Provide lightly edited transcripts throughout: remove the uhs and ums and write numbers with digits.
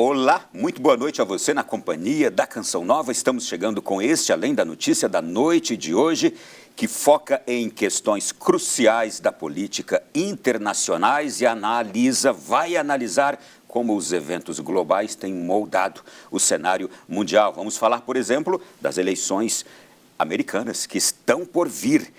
Olá, muito boa noite a você na companhia da Canção Nova. Estamos chegando com este Além da Notícia da noite de hoje, que foca em questões cruciais da política internacionais e vai analisar como os eventos globais têm moldado o cenário mundial. Vamos falar, por exemplo, das eleições americanas que estão por vir.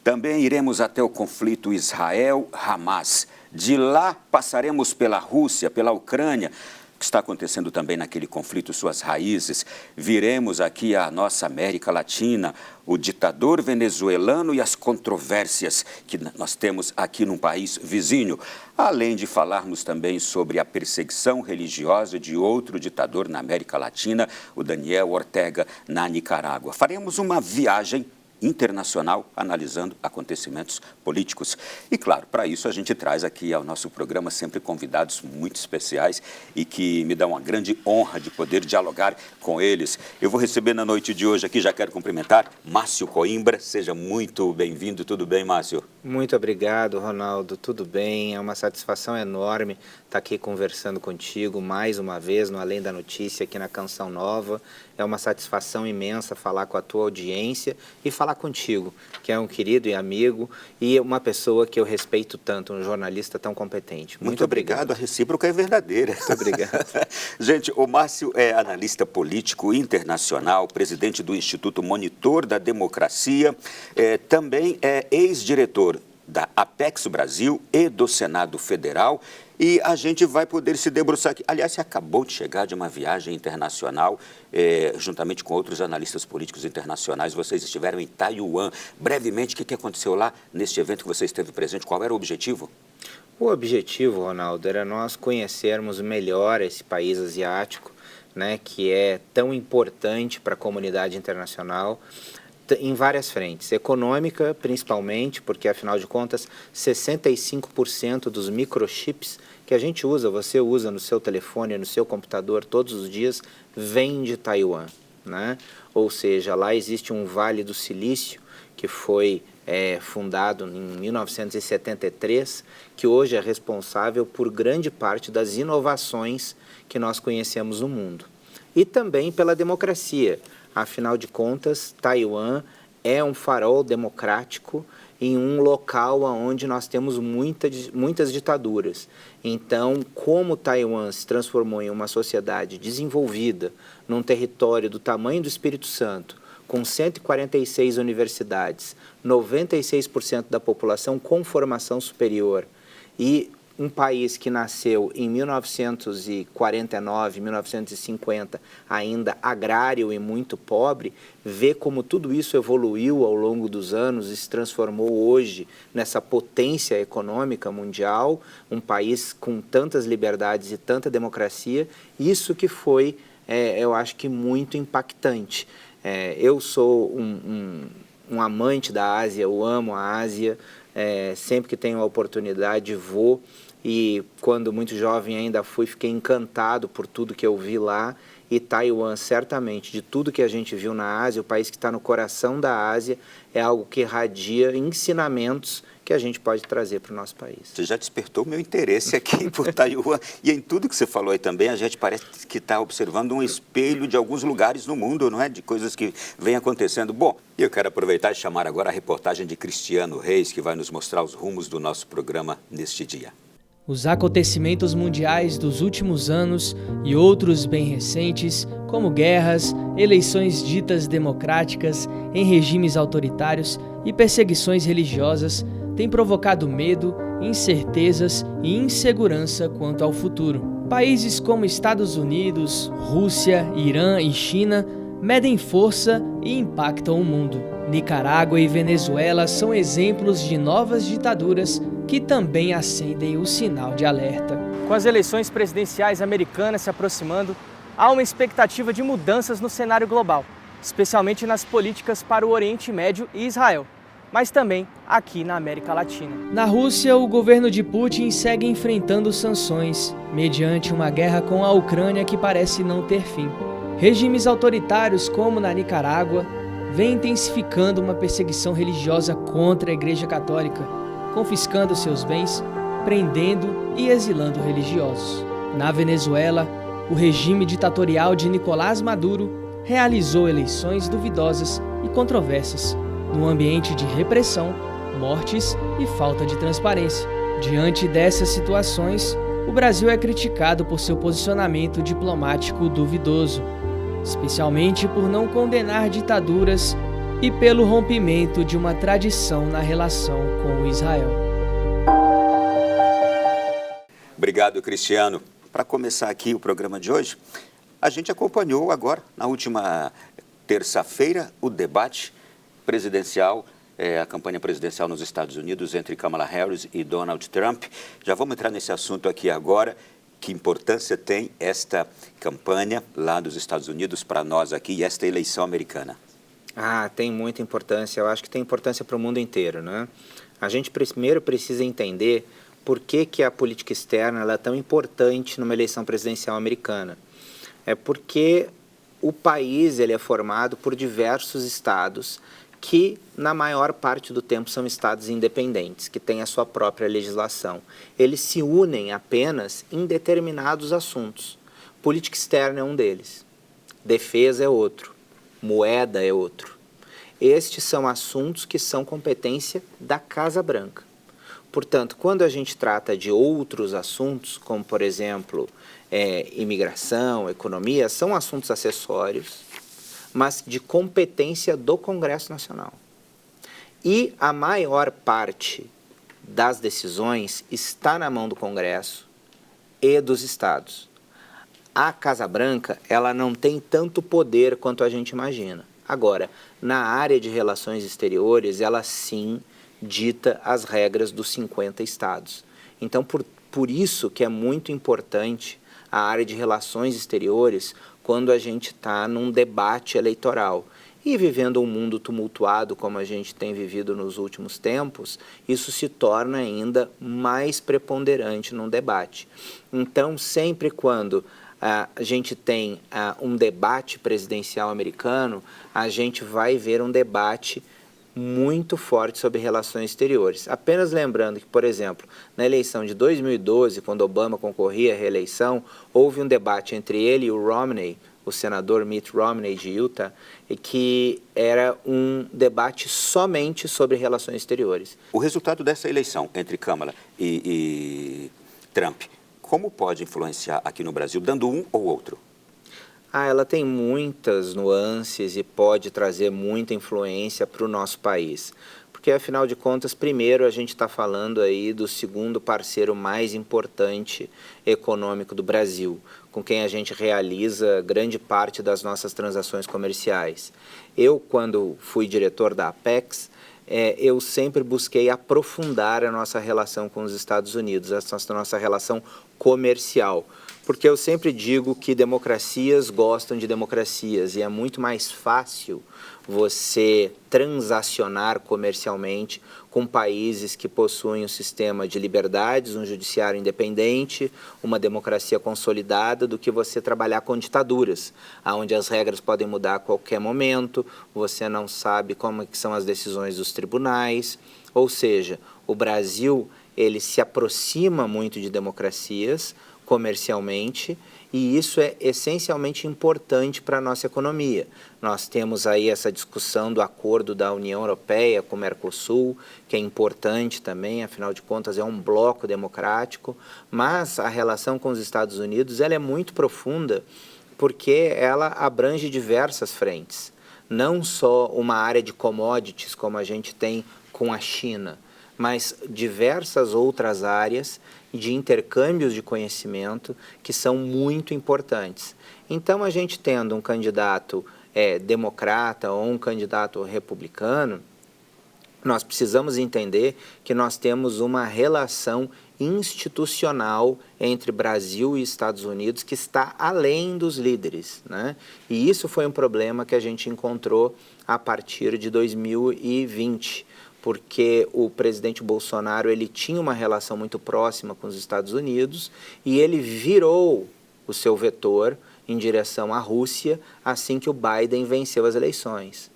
Também iremos até o conflito Israel-Hamas. De lá passaremos pela Rússia, pela Ucrânia, o que está acontecendo também naquele conflito, suas raízes. Viremos aqui a nossa América Latina, o ditador venezuelano e as controvérsias que nós temos aqui num país vizinho. Além de falarmos também sobre a perseguição religiosa de outro ditador na América Latina, o Daniel Ortega, na Nicarágua. Faremos uma viagem internacional, analisando acontecimentos políticos. E, claro, para isso a gente traz aqui ao nosso programa sempre convidados muito especiais e que me dão uma grande honra de poder dialogar com eles. Eu vou receber na noite de hoje aqui, já quero cumprimentar, Márcio Coimbra. Seja muito bem-vindo. Tudo bem, Márcio? Muito obrigado, Ronaldo. Tudo bem? É uma satisfação enorme estar aqui conversando contigo mais uma vez no Além da Notícia aqui na Canção Nova. É uma satisfação imensa falar com a tua audiência e falar contigo, que é um querido e amigo e uma pessoa que eu respeito tanto, um jornalista tão competente. Muito obrigado. A recíproca é verdadeira. Muito obrigado. Gente, o Márcio é analista político internacional, presidente do Instituto Monitor da Democracia, também é ex-diretor da Apex Brasil e do Senado Federal. E a gente vai poder se debruçar aqui. Aliás, você acabou de chegar de uma viagem internacional, juntamente com outros analistas políticos internacionais. Vocês estiveram em Taiwan. Brevemente, o que aconteceu lá neste evento que você esteve presente? Qual era o objetivo? O objetivo, Ronaldo, era nós conhecermos melhor esse país asiático, né, que é tão importante para a comunidade internacional, em várias frentes. Econômica, principalmente, porque, afinal de contas, 65% dos microchips que a gente usa, você usa no seu telefone, no seu computador, todos os dias, vem de Taiwan, né? Ou seja, lá existe um Vale do Silício, que foi fundado em 1973, que hoje é responsável por grande parte das inovações que nós conhecemos no mundo. E também pela democracia. Afinal de contas, Taiwan é um farol democrático em um local onde nós temos muitas ditaduras. Então, como Taiwan se transformou em uma sociedade desenvolvida, num território do tamanho do Espírito Santo, com 146 universidades, 96% da população com formação superior e um país que nasceu em 1949, 1950, ainda agrário e muito pobre, vê como tudo isso evoluiu ao longo dos anos e se transformou hoje nessa potência econômica mundial, um país com tantas liberdades e tanta democracia. Isso que foi, eu acho que muito impactante. Eu sou um amante da Ásia, eu amo a Ásia, sempre que tenho a oportunidade vou. E quando muito jovem ainda fiquei encantado por tudo que eu vi lá. E Taiwan, certamente, de tudo que a gente viu na Ásia, o país que está no coração da Ásia, é algo que irradia ensinamentos que a gente pode trazer para o nosso país. Você já despertou meu interesse aqui por Taiwan. E em tudo que você falou aí também, a gente parece que está observando um espelho de alguns lugares no mundo, não é? De coisas que vêm acontecendo. Bom, eu quero aproveitar e chamar agora a reportagem de Cristiano Reis, que vai nos mostrar os rumos do nosso programa neste dia. Os acontecimentos mundiais dos últimos anos e outros bem recentes, como guerras, eleições ditas democráticas em regimes autoritários e perseguições religiosas, têm provocado medo, incertezas e insegurança quanto ao futuro. Países como Estados Unidos, Rússia, Irã e China medem força e impactam o mundo. Nicarágua e Venezuela são exemplos de novas ditaduras que também acendem o sinal de alerta. Com as eleições presidenciais americanas se aproximando, há uma expectativa de mudanças no cenário global, especialmente nas políticas para o Oriente Médio e Israel, mas também aqui na América Latina. Na Rússia, o governo de Putin segue enfrentando sanções, mediante uma guerra com a Ucrânia que parece não ter fim. Regimes autoritários, como na Nicarágua, vêm intensificando uma perseguição religiosa contra a Igreja Católica, confiscando seus bens, prendendo e exilando religiosos. Na Venezuela, o regime ditatorial de Nicolás Maduro realizou eleições duvidosas e controversas, num ambiente de repressão, mortes e falta de transparência. Diante dessas situações, o Brasil é criticado por seu posicionamento diplomático duvidoso, especialmente por não condenar ditaduras e pelo rompimento de uma tradição na relação com o Israel. Obrigado, Cristiano. Para começar aqui o programa de hoje, a gente acompanhou agora, na última terça-feira, o debate presidencial, a campanha presidencial nos Estados Unidos entre Kamala Harris e Donald Trump. Já vamos entrar nesse assunto aqui agora. Que importância tem esta campanha lá dos Estados Unidos para nós aqui e esta eleição americana? Tem muita importância. Eu acho que tem importância para o mundo inteiro, né? A gente primeiro precisa entender por que a política externa ela é tão importante numa eleição presidencial americana. É porque o país ele é formado por diversos estados que, na maior parte do tempo, são estados independentes, que têm a sua própria legislação. Eles se unem apenas em determinados assuntos. Política externa é um deles, defesa é outro, moeda é outro. Estes são assuntos que são competência da Casa Branca. Portanto, quando a gente trata de outros assuntos, como, por exemplo, imigração, economia, são assuntos acessórios, mas de competência do Congresso Nacional. E a maior parte das decisões está na mão do Congresso e dos estados. A Casa Branca, ela não tem tanto poder quanto a gente imagina. Agora, na área de relações exteriores, ela sim dita as regras dos 50 estados. Então, por isso que é muito importante a área de relações exteriores quando a gente está num debate eleitoral. E vivendo um mundo tumultuado como a gente tem vivido nos últimos tempos, isso se torna ainda mais preponderante num debate. Então, sempre quando a gente tem um debate presidencial americano, a gente vai ver um debate muito forte sobre relações exteriores. Apenas lembrando que, por exemplo, na eleição de 2012, quando Obama concorria à reeleição, houve um debate entre ele e o Romney, o senador Mitt Romney de Utah, e que era um debate somente sobre relações exteriores. O resultado dessa eleição entre Kamala e Trump, como pode influenciar aqui no Brasil, dando um ou outro? Ela tem muitas nuances e pode trazer muita influência para o nosso país. Porque, afinal de contas, primeiro a gente está falando aí do segundo parceiro mais importante econômico do Brasil, com quem a gente realiza grande parte das nossas transações comerciais. Eu, quando fui diretor da Apex, eu sempre busquei aprofundar a nossa relação com os Estados Unidos, a nossa relação comercial. Porque eu sempre digo que democracias gostam de democracias e é muito mais fácil você transacionar comercialmente com países que possuem um sistema de liberdades, um judiciário independente, uma democracia consolidada, do que você trabalhar com ditaduras, onde as regras podem mudar a qualquer momento, você não sabe como que são as decisões dos tribunais. Ou seja, o Brasil ele se aproxima muito de democracias comercialmente, e isso é essencialmente importante para a nossa economia. Nós temos aí essa discussão do acordo da União Europeia com o Mercosul, que é importante também, afinal de contas é um bloco democrático, mas a relação com os Estados Unidos ela é muito profunda, porque ela abrange diversas frentes, não só uma área de commodities como a gente tem com a China, mas diversas outras áreas de intercâmbios de conhecimento que são muito importantes. Então, a gente tendo um candidato democrata ou um candidato republicano, nós precisamos entender que nós temos uma relação institucional entre Brasil e Estados Unidos que está além dos líderes, né? E isso foi um problema que a gente encontrou a partir de 2020. Porque o presidente Bolsonaro ele tinha uma relação muito próxima com os Estados Unidos e ele virou o seu vetor em direção à Rússia assim que o Biden venceu as eleições.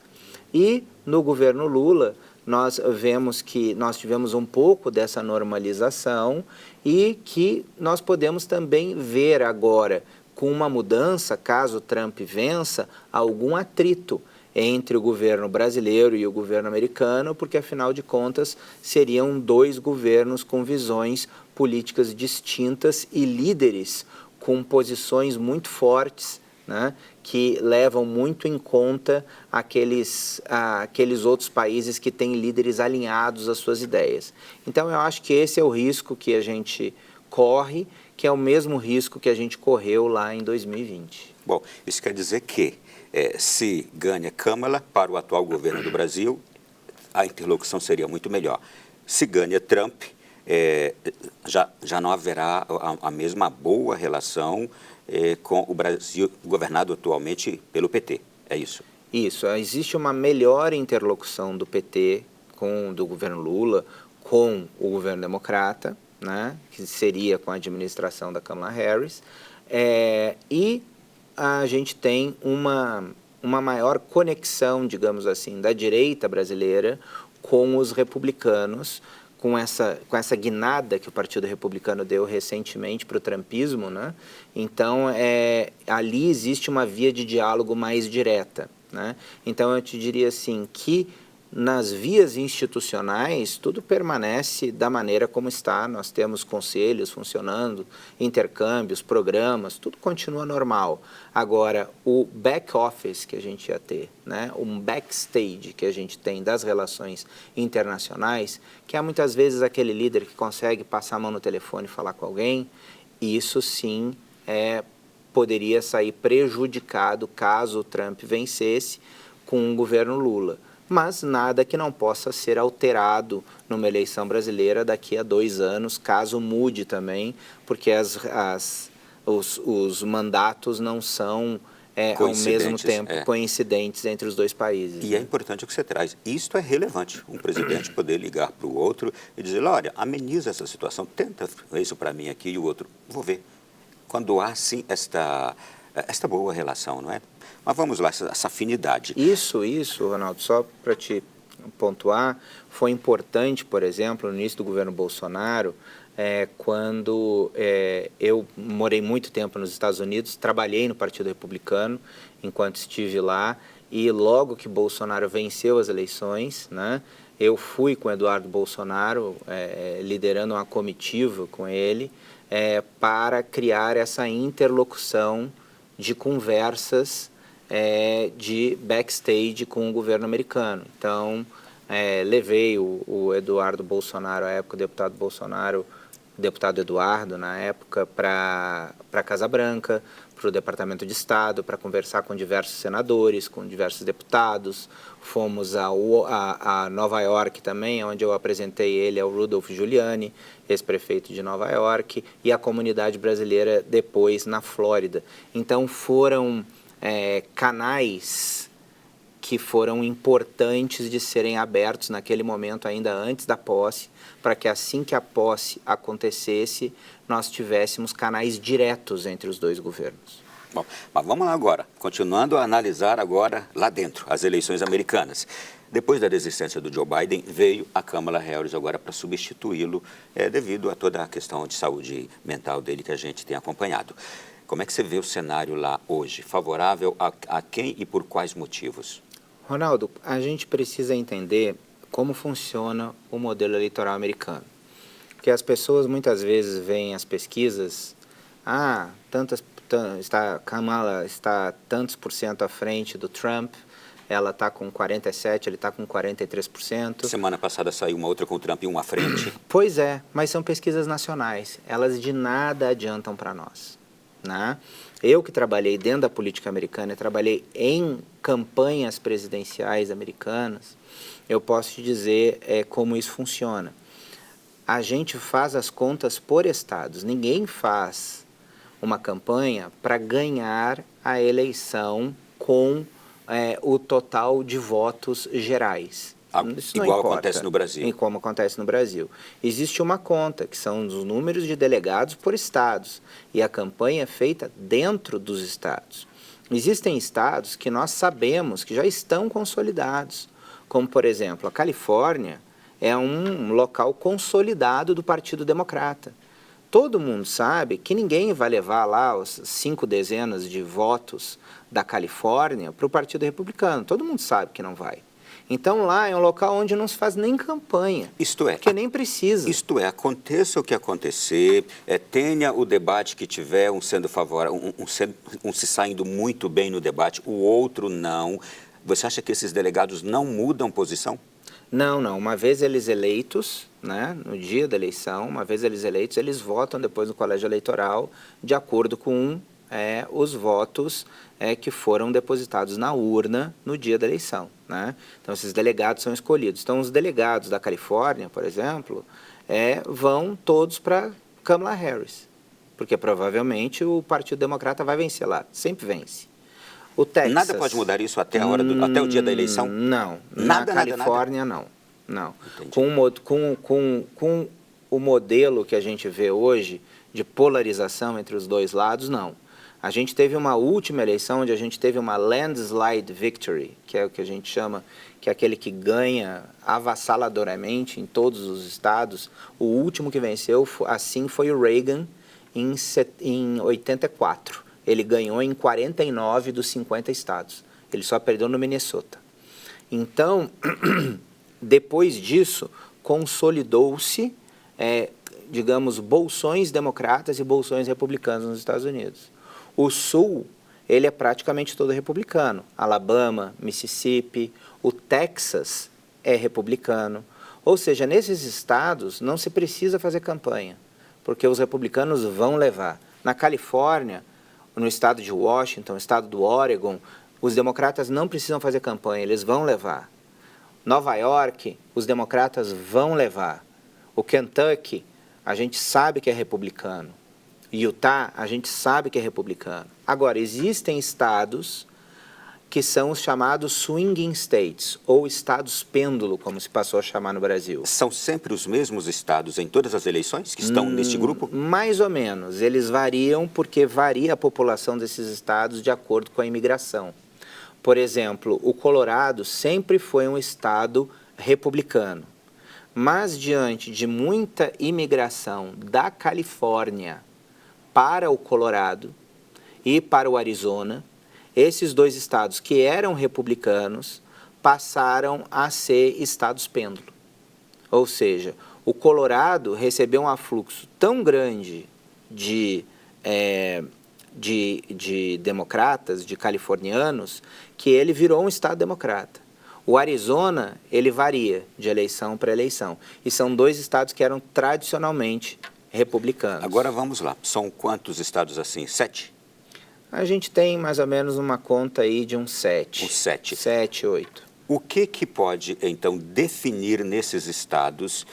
E no governo Lula nós vemos que nós tivemos um pouco dessa normalização e que nós podemos também ver agora com uma mudança, caso Trump vença, algum atrito entre o governo brasileiro e o governo americano, porque, afinal de contas, seriam dois governos com visões políticas distintas e líderes com posições muito fortes, né, que levam muito em conta aqueles outros países que têm líderes alinhados às suas ideias. Então, eu acho que esse é o risco que a gente corre, que é o mesmo risco que a gente correu lá em 2020. Bom, isso quer dizer que, se ganha Câmara para o atual governo do Brasil, a interlocução seria muito melhor. Se ganha Trump, já não haverá a mesma boa relação com o Brasil governado atualmente pelo PT, é isso? Isso, existe uma melhor interlocução do PT do governo Lula com o governo democrata, né, que seria com a administração da Kamala Harris, e a gente tem uma maior conexão, digamos assim, da direita brasileira com os republicanos, com essa guinada que o Partido Republicano deu recentemente para o trumpismo, né? Então, ali existe uma via de diálogo mais direta, né? Então, eu te diria assim, que nas vias institucionais, tudo permanece da maneira como está. Nós temos conselhos funcionando, intercâmbios, programas, tudo continua normal. Agora, o back office que a gente ia ter, né, um backstage que a gente tem das relações internacionais, que é muitas vezes aquele líder que consegue passar a mão no telefone e falar com alguém, isso sim poderia sair prejudicado caso o Trump vencesse com o governo Lula. Mas nada que não possa ser alterado numa eleição brasileira daqui a 2 anos, caso mude também, porque os mandatos não são ao mesmo tempo coincidentes entre os dois países. E é importante o que você traz. Isto é relevante, um presidente poder ligar para o outro e dizer, olha, ameniza essa situação, tenta isso para mim aqui e o outro, vou ver. Quando há, sim, esta boa relação, não é? Mas vamos lá, essa afinidade. Isso, Ronaldo, só para te pontuar, foi importante, por exemplo, no início do governo Bolsonaro, quando eu morei muito tempo nos Estados Unidos, trabalhei no Partido Republicano enquanto estive lá, e logo que Bolsonaro venceu as eleições, né, eu fui com Eduardo Bolsonaro, liderando uma comitiva com ele, para criar essa interlocução de conversas de backstage com o governo americano. Então, levei o Eduardo Bolsonaro, à época o deputado Eduardo, na época, para a Casa Branca, para o Departamento de Estado, para conversar com diversos senadores, com diversos deputados. Fomos a Nova York também, onde eu apresentei ele ao Rudolph Giuliani, ex-prefeito de Nova York, e a comunidade brasileira depois na Flórida. Então, foram canais que foram importantes de serem abertos naquele momento, ainda antes da posse, para que assim que a posse acontecesse, nós tivéssemos canais diretos entre os dois governos. Bom, mas vamos lá agora, continuando a analisar agora lá dentro, as eleições americanas. Depois da desistência do Joe Biden, veio a Kamala Harris agora para substituí-lo, devido a toda a questão de saúde mental dele que a gente tem acompanhado. Como é que você vê o cenário lá hoje? Favorável a quem e por quais motivos? Ronaldo, a gente precisa entender como funciona o modelo eleitoral americano. Porque as pessoas muitas vezes veem as pesquisas, Kamala está tantos por cento à frente do Trump, ela está com 47%, ele está com 43%. Semana passada saiu uma outra com o Trump e uma à frente. Pois é, mas são pesquisas nacionais, elas de nada adiantam para nós. Né? Eu que trabalhei dentro da política americana, trabalhei em campanhas presidenciais americanas, eu posso te dizer como isso funciona. A gente faz as contas por estados, ninguém faz uma campanha para ganhar a eleição com o total de votos gerais. Igual acontece no Brasil. E como acontece no Brasil. Existe uma conta, que são os números de delegados por estados, e a campanha é feita dentro dos estados. Existem estados que nós sabemos que já estão consolidados, como, por exemplo, a Califórnia é um local consolidado do Partido Democrata. todo mundo sabe que ninguém vai levar lá os 5 dezenas de votos da Califórnia para o Partido Republicano. Todo mundo sabe que não vai. Então lá é um local onde não se faz nem campanha, isto é, porque nem precisa. Isto é, aconteça o que acontecer, tenha o debate que tiver, um sendo favorável, um se saindo muito bem no debate, o outro não. Você acha que esses delegados não mudam posição? Não, não. Uma vez eles eleitos, né, no dia da eleição, uma vez eles eleitos, eles votam depois no colégio eleitoral de acordo com os votos que foram depositados na urna no dia da eleição, né? Então, esses delegados são escolhidos. Então, os delegados da Califórnia, por exemplo, vão todos para Kamala Harris, porque provavelmente o Partido Democrata vai vencer lá, sempre vence. O Texas, nada pode mudar isso até a hora até o dia da eleição? Não. Nada, na Califórnia, nada. Não. Com o modelo que a gente vê hoje de polarização entre os dois lados, não. A gente teve uma última eleição onde a gente teve uma landslide victory, que é o que a gente chama, que é aquele que ganha avassaladoramente em todos os estados. O último que venceu, assim, foi o Reagan em 84. Ele ganhou em 49 dos 50 estados. Ele só perdeu no Minnesota. Então, depois disso, consolidou-se, digamos, bolsões democratas e bolsões republicanos nos Estados Unidos. O Sul, ele é praticamente todo republicano. Alabama, Mississippi, o Texas é republicano. Ou seja, nesses estados não se precisa fazer campanha, porque os republicanos vão levar. Na Califórnia, no estado de Washington, no estado do Oregon, os democratas não precisam fazer campanha, eles vão levar. Nova York, os democratas vão levar. O Kentucky, a gente sabe que é republicano. Utah, a gente sabe que é republicano. Agora, existem estados que são os chamados swinging states, ou estados pêndulo, como se passou a chamar no Brasil. São sempre os mesmos estados em todas as eleições que estão neste grupo? Mais ou menos. Eles variam porque varia a população desses estados de acordo com a imigração. Por exemplo, o Colorado sempre foi um estado republicano, mas diante de muita imigração da Califórnia para o Colorado e para o Arizona, esses dois estados que eram republicanos passaram a ser estados pêndulo. Ou seja, o Colorado recebeu um afluxo tão grande de democratas, de californianos, que ele virou um estado democrata. O Arizona, ele varia de eleição para eleição. E são dois estados que eram tradicionalmente republicanos. Agora vamos lá. São quantos estados assim? 7? A gente tem mais ou menos uma conta aí de uns 7. Uns 7. 7, 8. O que pode, então, definir nesses estados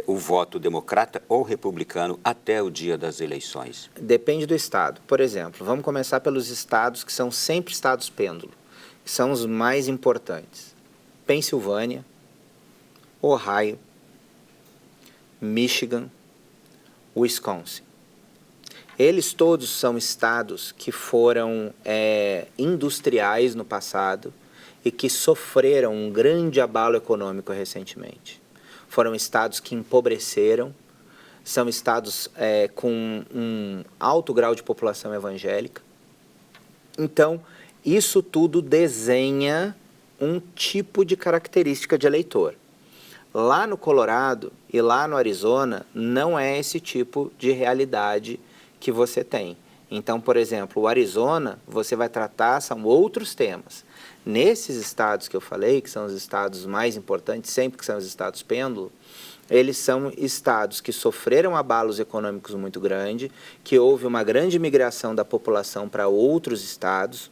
o voto democrata ou republicano até o dia das eleições? Depende do estado. Por exemplo, vamos começar pelos estados que são sempre estados pêndulo, que são os mais importantes. Pensilvânia, Ohio, Michigan, Wisconsin. Eles todos são estados que foram industriais no passado e que sofreram um grande abalo econômico recentemente. Foram estados que empobreceram, são estados com um alto grau de população evangélica. Então, isso tudo desenha um tipo de característica de eleitor. Lá no Colorado e lá no Arizona, não é esse tipo de realidade que você tem. Então, por exemplo, o Arizona, você vai tratar, são outros temas. Nesses estados que eu falei, que são os estados mais importantes, sempre que são os estados pêndulo, eles são estados que sofreram abalos econômicos muito grandes, que houve uma grande migração da população para outros estados,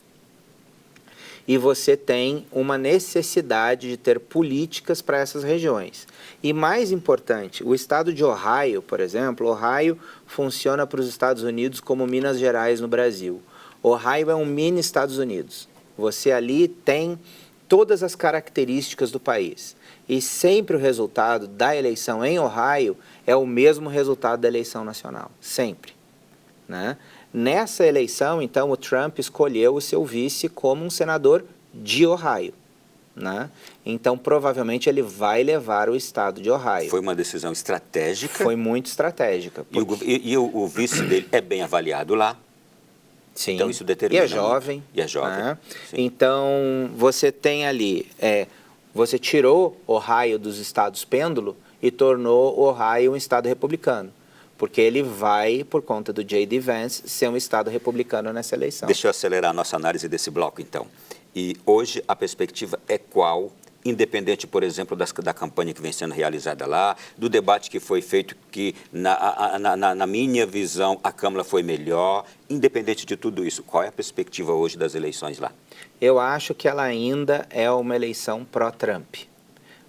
e você tem uma necessidade de ter políticas para essas regiões. E mais importante, o estado de Ohio, por exemplo, Ohio funciona para os Estados Unidos como Minas Gerais no Brasil. Ohio é um mini Estados Unidos. Você ali tem todas as características do país. E sempre o resultado da eleição em Ohio é o mesmo resultado da eleição nacional. Sempre. Né? Nessa eleição, então, o Trump escolheu o seu vice como um senador de Ohio. né? Então, provavelmente, ele vai levar o estado de Ohio. Foi uma decisão estratégica. Foi muito estratégica. Porque... E o vice dele é bem avaliado lá. Sim. Então, isso determina. E é jovem. E é jovem. Né? Então, você tem ali... você tirou Ohio dos estados pêndulo e tornou Ohio um estado republicano. Porque ele vai, por conta do J.D. Vance, ser um estado republicano nessa eleição. Deixa eu acelerar a nossa análise desse bloco, então. E hoje a perspectiva é qual, independente, por exemplo, da campanha que vem sendo realizada lá, do debate que foi feito, que na minha visão a Câmara foi melhor, independente de tudo isso, qual é a perspectiva hoje das eleições lá? Eu acho que ela ainda é uma eleição pró-Trump,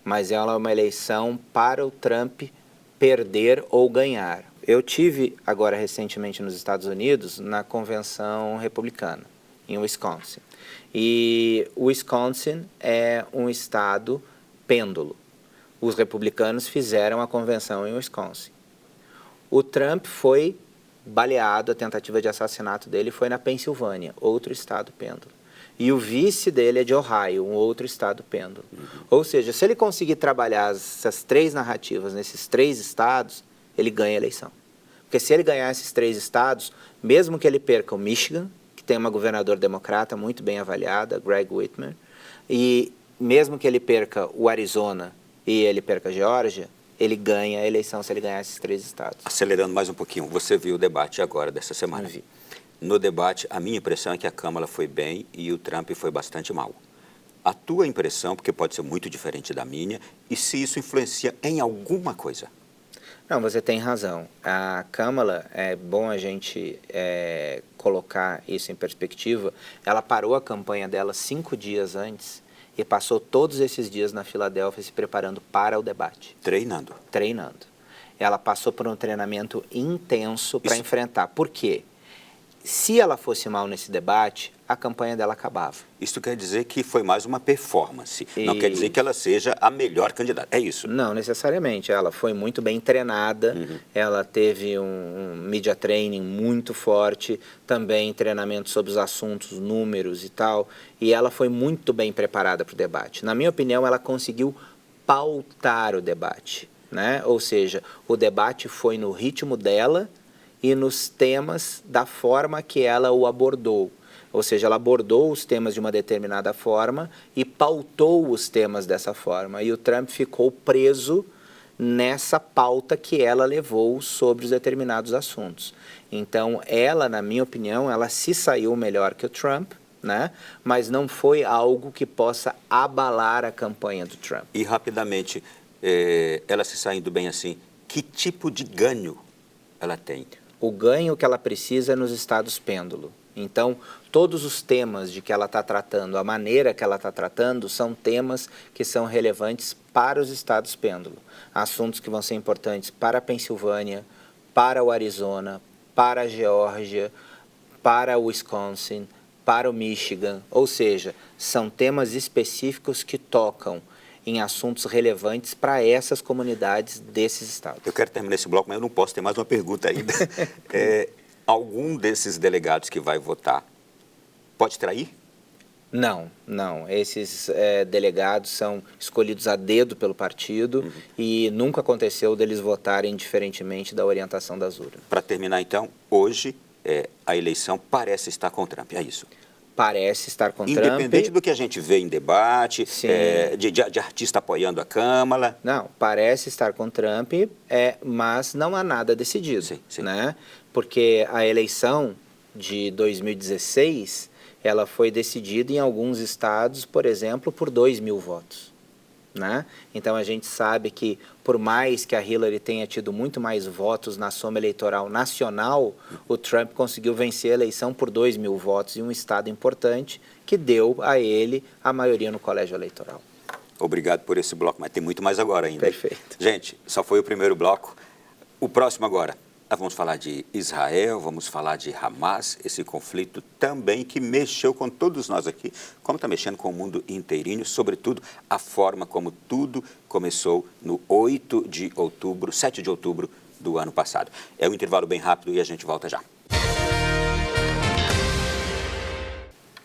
mas ela é uma eleição para o Trump perder ou ganhar. Eu tive agora recentemente nos Estados Unidos na convenção republicana, em Wisconsin. E Wisconsin é um estado pêndulo. Os republicanos fizeram a convenção em Wisconsin. O Trump foi baleado, a tentativa de assassinato dele foi na Pensilvânia, outro estado pêndulo. E o vice dele é de Ohio, um outro estado pêndulo. Ou seja, se ele conseguir trabalhar essas três narrativas nesses três estados, ele ganha a eleição. Porque se ele ganhar esses três estados, mesmo que ele perca o Michigan, que tem uma governadora democrata muito bem avaliada, Greg Whitmer, e mesmo que ele perca o Arizona e ele perca a Geórgia, ele ganha a eleição se ele ganhar esses três estados. Acelerando mais um pouquinho, você viu o debate agora dessa semana? Eu vi. No debate, a minha impressão é que a Câmara foi bem e o Trump foi bastante mal. A tua impressão, porque pode ser muito diferente da minha, e se isso influencia em alguma coisa? Não, você tem razão. A Câmara, é bom a gente colocar isso em perspectiva, ela parou a campanha dela 5 dias antes e passou todos esses dias na Filadélfia se preparando para o debate. Treinando. Treinando. Ela passou por um treinamento intenso para enfrentar. Por quê? Se ela fosse mal nesse debate, a campanha dela acabava. Isso quer dizer que foi mais uma performance, não quer dizer que ela seja a melhor candidata, é isso? Não necessariamente, ela foi muito bem treinada, ela teve um media training muito forte, também treinamento sobre os assuntos, números e tal, e ela foi muito bem preparada para o debate. Na minha opinião, ela conseguiu pautar o debate, né? Ou seja, o debate foi no ritmo dela e nos temas da forma que ela o abordou. Ou seja, ela abordou os temas de uma determinada forma e pautou os temas dessa forma. E o Trump ficou preso nessa pauta que ela levou sobre os determinados assuntos. Então, ela, na minha opinião, ela se saiu melhor que o Trump, né? Mas não foi algo que possa abalar a campanha do Trump. E, rapidamente, ela se saindo bem assim, que tipo de ganho ela tem? O ganho que ela precisa é nos estados pêndulo. Então, todos os temas de que ela está tratando, a maneira que ela está tratando, são temas que são relevantes para os estados pêndulo. Assuntos que vão ser importantes para a Pensilvânia, para o Arizona, para a Geórgia, para o Wisconsin, para o Michigan. Ou seja, são temas específicos que tocam em assuntos relevantes para essas comunidades desses estados. Eu quero terminar esse bloco, mas eu não posso ter mais uma pergunta ainda. Algum desses delegados que vai votar pode trair? Não, não. Esses delegados são escolhidos a dedo pelo partido e nunca aconteceu deles votarem diferentemente da orientação das urnas. Para terminar, então, hoje a eleição parece estar com o Trump, é isso? Parece estar com Trump. Independente do que a gente vê em debate, de artista apoiando a Câmara. Não, parece estar com Trump, mas não há nada decidido, sim. Né? Porque a eleição de 2016, ela foi decidida em alguns estados, por exemplo, por 2.000 votos. Né? Então a gente sabe que por mais que a Hillary tenha tido muito mais votos na soma eleitoral nacional, o Trump conseguiu vencer a eleição por 2.000 votos em um estado importante que deu a ele a maioria no colégio eleitoral. Obrigado por esse bloco, mas tem muito mais agora ainda. Perfeito. Gente, só foi o primeiro bloco. O próximo agora. Nós vamos falar de Israel, vamos falar de Hamas, esse conflito também que mexeu com todos nós aqui, como está mexendo com o mundo inteirinho, sobretudo a forma como tudo começou no 7 de outubro do ano passado. É um intervalo bem rápido e a gente volta já.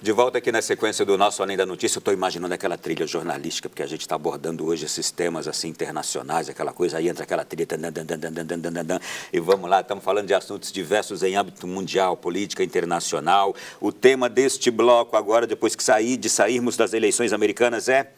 De volta aqui na sequência do nosso Além da Notícia, eu estou imaginando aquela trilha jornalística, porque a gente está abordando hoje esses temas assim internacionais, aquela coisa, aí entra aquela trilha, e vamos lá, estamos falando de assuntos diversos em âmbito mundial, política internacional. O tema deste bloco agora, depois que sairmos das eleições americanas, é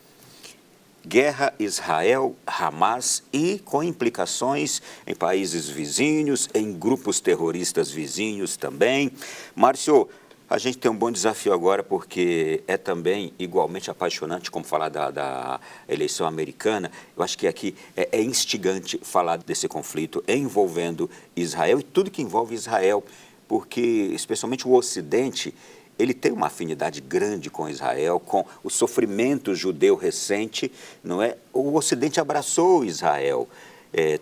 guerra Israel-Hamas e com implicações em países vizinhos, em grupos terroristas vizinhos também. Márcio, a gente tem um bom desafio agora, porque é também igualmente apaixonante, como falar da eleição americana. Eu acho que aqui é instigante falar desse conflito envolvendo Israel e tudo que envolve Israel, porque especialmente o Ocidente, ele tem uma afinidade grande com Israel, com o sofrimento judeu recente, não é? O Ocidente abraçou Israel.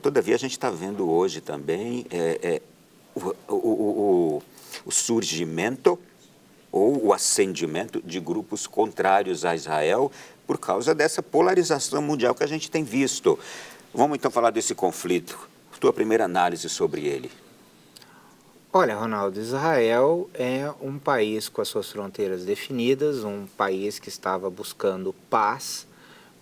Todavia, a gente está vendo hoje também o surgimento ou o ascendimento de grupos contrários a Israel por causa dessa polarização mundial que a gente tem visto. Vamos então falar desse conflito. Tua primeira análise sobre ele. Olha, Ronaldo, Israel é um país com as suas fronteiras definidas, um país que estava buscando paz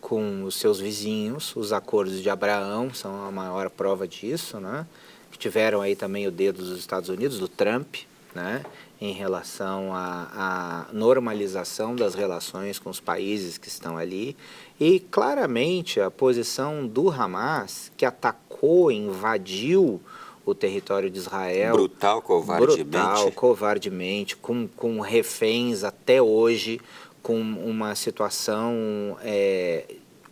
com os seus vizinhos. Os acordos de Abraão são a maior prova disso, né? Que tiveram aí também o dedo dos Estados Unidos, do Trump, né? Em relação à normalização das relações com os países que estão ali. E, claramente, a posição do Hamas, que atacou, invadiu o território de Israel. Brutal, covardemente, com reféns até hoje, com uma situação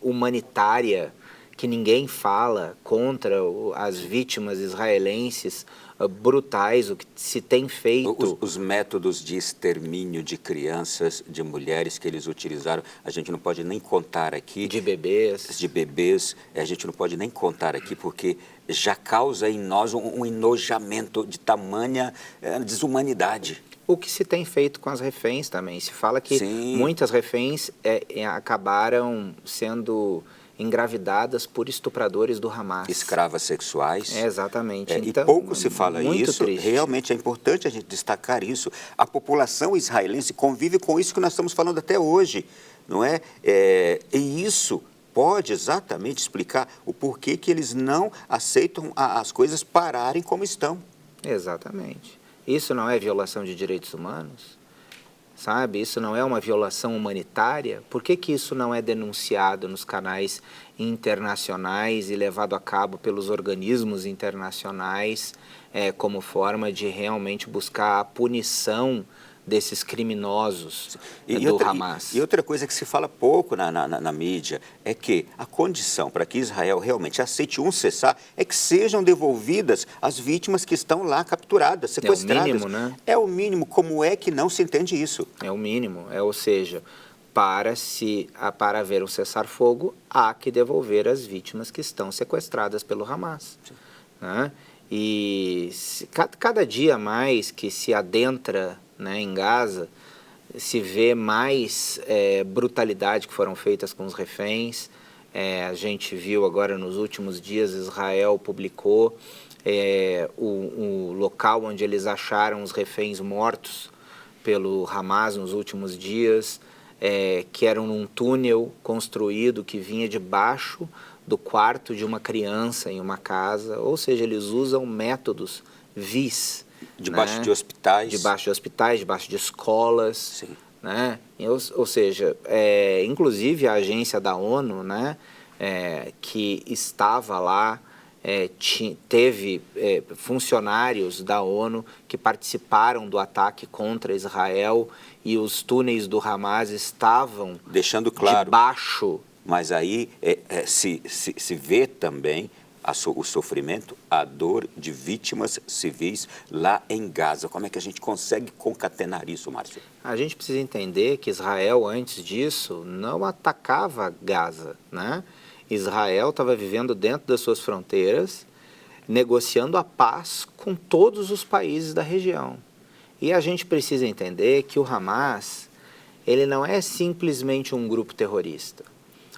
humanitária que ninguém fala contra as vítimas israelenses brutais, o que se tem feito. Os métodos de extermínio de crianças, de mulheres que eles utilizaram, a gente não pode nem contar aqui. De bebês, a gente não pode nem contar aqui, porque já causa em nós um enojamento de tamanha desumanidade. O que se tem feito com as reféns também. Se fala que Sim. Muitas reféns acabaram sendo engravidadas por estupradores do Hamas. Escravas sexuais. Exatamente. Então, e pouco se fala isso, triste. Realmente é importante a gente destacar isso. A população israelense convive com isso que nós estamos falando até hoje, não é? E isso pode exatamente explicar o porquê que eles não aceitam as coisas pararem como estão. Exatamente. Isso não é violação de direitos humanos? Sabe? Isso não é uma violação humanitária? Por que isso não é denunciado nos canais internacionais e levado a cabo pelos organismos internacionais como forma de realmente buscar a punição desses criminosos do Hamas? E outra coisa que se fala pouco na mídia é que a condição para que Israel realmente aceite um cessar é que sejam devolvidas as vítimas que estão lá capturadas, sequestradas. É o mínimo, né? É o mínimo. Como é que não se entende isso? É o mínimo. Ou seja, para haver um cessar-fogo, há que devolver as vítimas que estão sequestradas pelo Hamas. Né? E cada dia mais que se adentra, né, em Gaza, se vê mais brutalidade que foram feitas com os reféns. A gente viu agora nos últimos dias, Israel publicou o local onde eles acharam os reféns mortos pelo Hamas nos últimos dias, que era num túnel construído que vinha debaixo do quarto de uma criança em uma casa. Ou seja, eles usam métodos vis. Debaixo, né? de hospitais. Debaixo de hospitais, debaixo de escolas. Sim. Né? Ou seja, inclusive a agência da ONU, né, que estava lá, teve funcionários da ONU que participaram do ataque contra Israel, e os túneis do Hamas estavam deixando claro debaixo. Mas aí se vê também o sofrimento, a dor de vítimas civis lá em Gaza. Como é que a gente consegue concatenar isso, Márcio? A gente precisa entender que Israel, antes disso, não atacava Gaza, né? Israel estava vivendo dentro das suas fronteiras, negociando a paz com todos os países da região. E a gente precisa entender que o Hamas, ele não é simplesmente um grupo terrorista.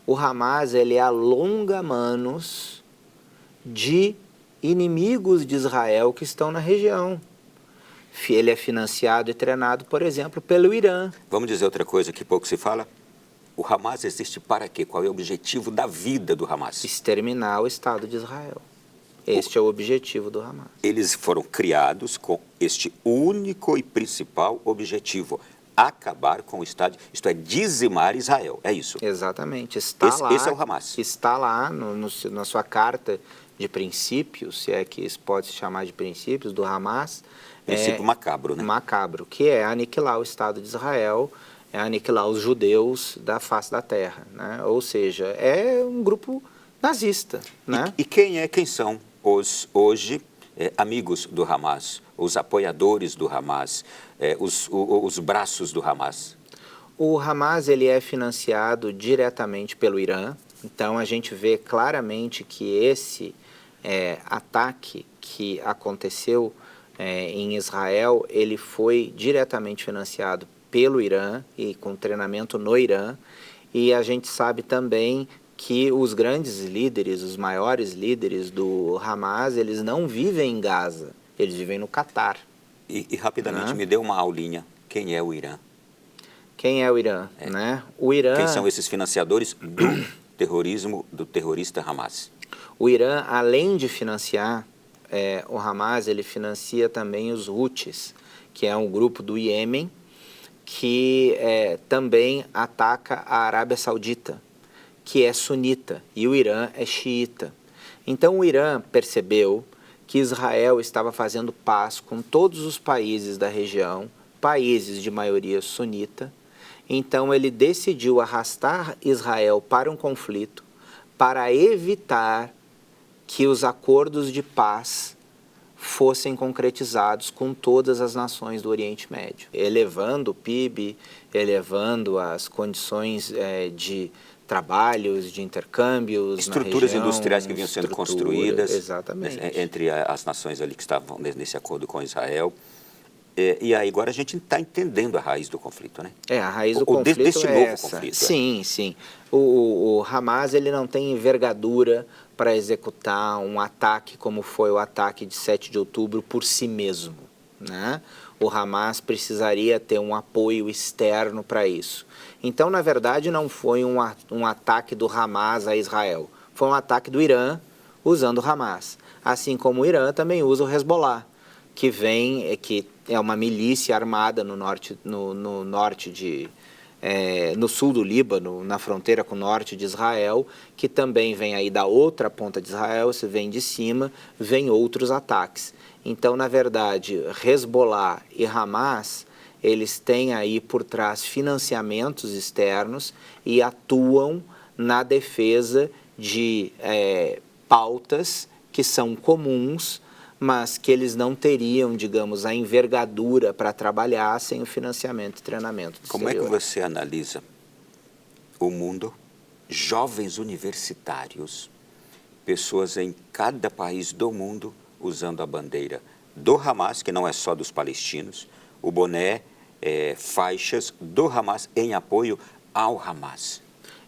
O Hamas, ele alonga manos de inimigos de Israel que estão na região. Ele é financiado e treinado, por exemplo, pelo Irã. Vamos dizer outra coisa que pouco se fala? O Hamas existe para quê? Qual é o objetivo da vida do Hamas? Exterminar o Estado de Israel. Este é o objetivo do Hamas. Eles foram criados com este único e principal objetivo: acabar com o Estado, isto é, dizimar Israel. É isso. Exatamente. Esse é o Hamas. Está lá na sua carta de princípios, se é que isso pode se chamar de princípios, do Hamas. Princípio macabro, né? Macabro, que é aniquilar o Estado de Israel, é aniquilar os judeus da face da terra, né? Ou seja, é um grupo nazista, né? E quem são os hoje amigos do Hamas, os apoiadores do Hamas, os braços do Hamas? O Hamas ele é financiado diretamente pelo Irã, então a gente vê claramente que esse ataque que aconteceu em Israel, ele foi diretamente financiado pelo Irã e com treinamento no Irã, e a gente sabe também que os grandes líderes, os maiores líderes do Hamas, eles não vivem em Gaza, eles vivem no Catar. E rapidamente, me dê uma aulinha, quem é o Irã? Quem é o Irã? Né? O Irã... Quem são esses financiadores do terrorismo, do terrorista Hamas? O Irã, além de financiar o Hamas, ele financia também os Houthis, que é um grupo do Iêmen, que também ataca a Arábia Saudita, que é sunita, e o Irã é xiita. Então o Irã percebeu que Israel estava fazendo paz com todos os países da região, países de maioria sunita, então ele decidiu arrastar Israel para um conflito para evitar que os acordos de paz fossem concretizados com todas as nações do Oriente Médio, elevando o PIB, elevando as condições de trabalhos, de intercâmbios, estruturas na região, industriais que vinham sendo construídas entre as nações ali que estavam nesse acordo com Israel. E aí agora a gente está entendendo a raiz do conflito, né? A raiz do conflito deste novo essa. Conflito. Sim, sim. O Hamas ele não tem envergadura para executar um ataque como foi o ataque de 7 de outubro por si mesmo, né? O Hamas precisaria ter um apoio externo para isso. Então, na verdade, não foi um ataque do Hamas a Israel. Foi um ataque do Irã usando o Hamas. Assim como o Irã também usa o Hezbollah, que é uma milícia armada no sul do Líbano, na fronteira com o norte de Israel, que também vem aí da outra ponta de Israel, se vem de cima, vem outros ataques. Então, na verdade, Hezbollah e Hamas, eles têm aí por trás financiamentos externos e atuam na defesa de pautas que são comuns, mas que eles não teriam, digamos, a envergadura para trabalhar sem o financiamento e treinamento do Como exterior. é que você analisa o mundo, jovens universitários, pessoas em cada país do mundo usando a bandeira do Hamas, que não é só dos palestinos, o boné, faixas do Hamas em apoio ao Hamas?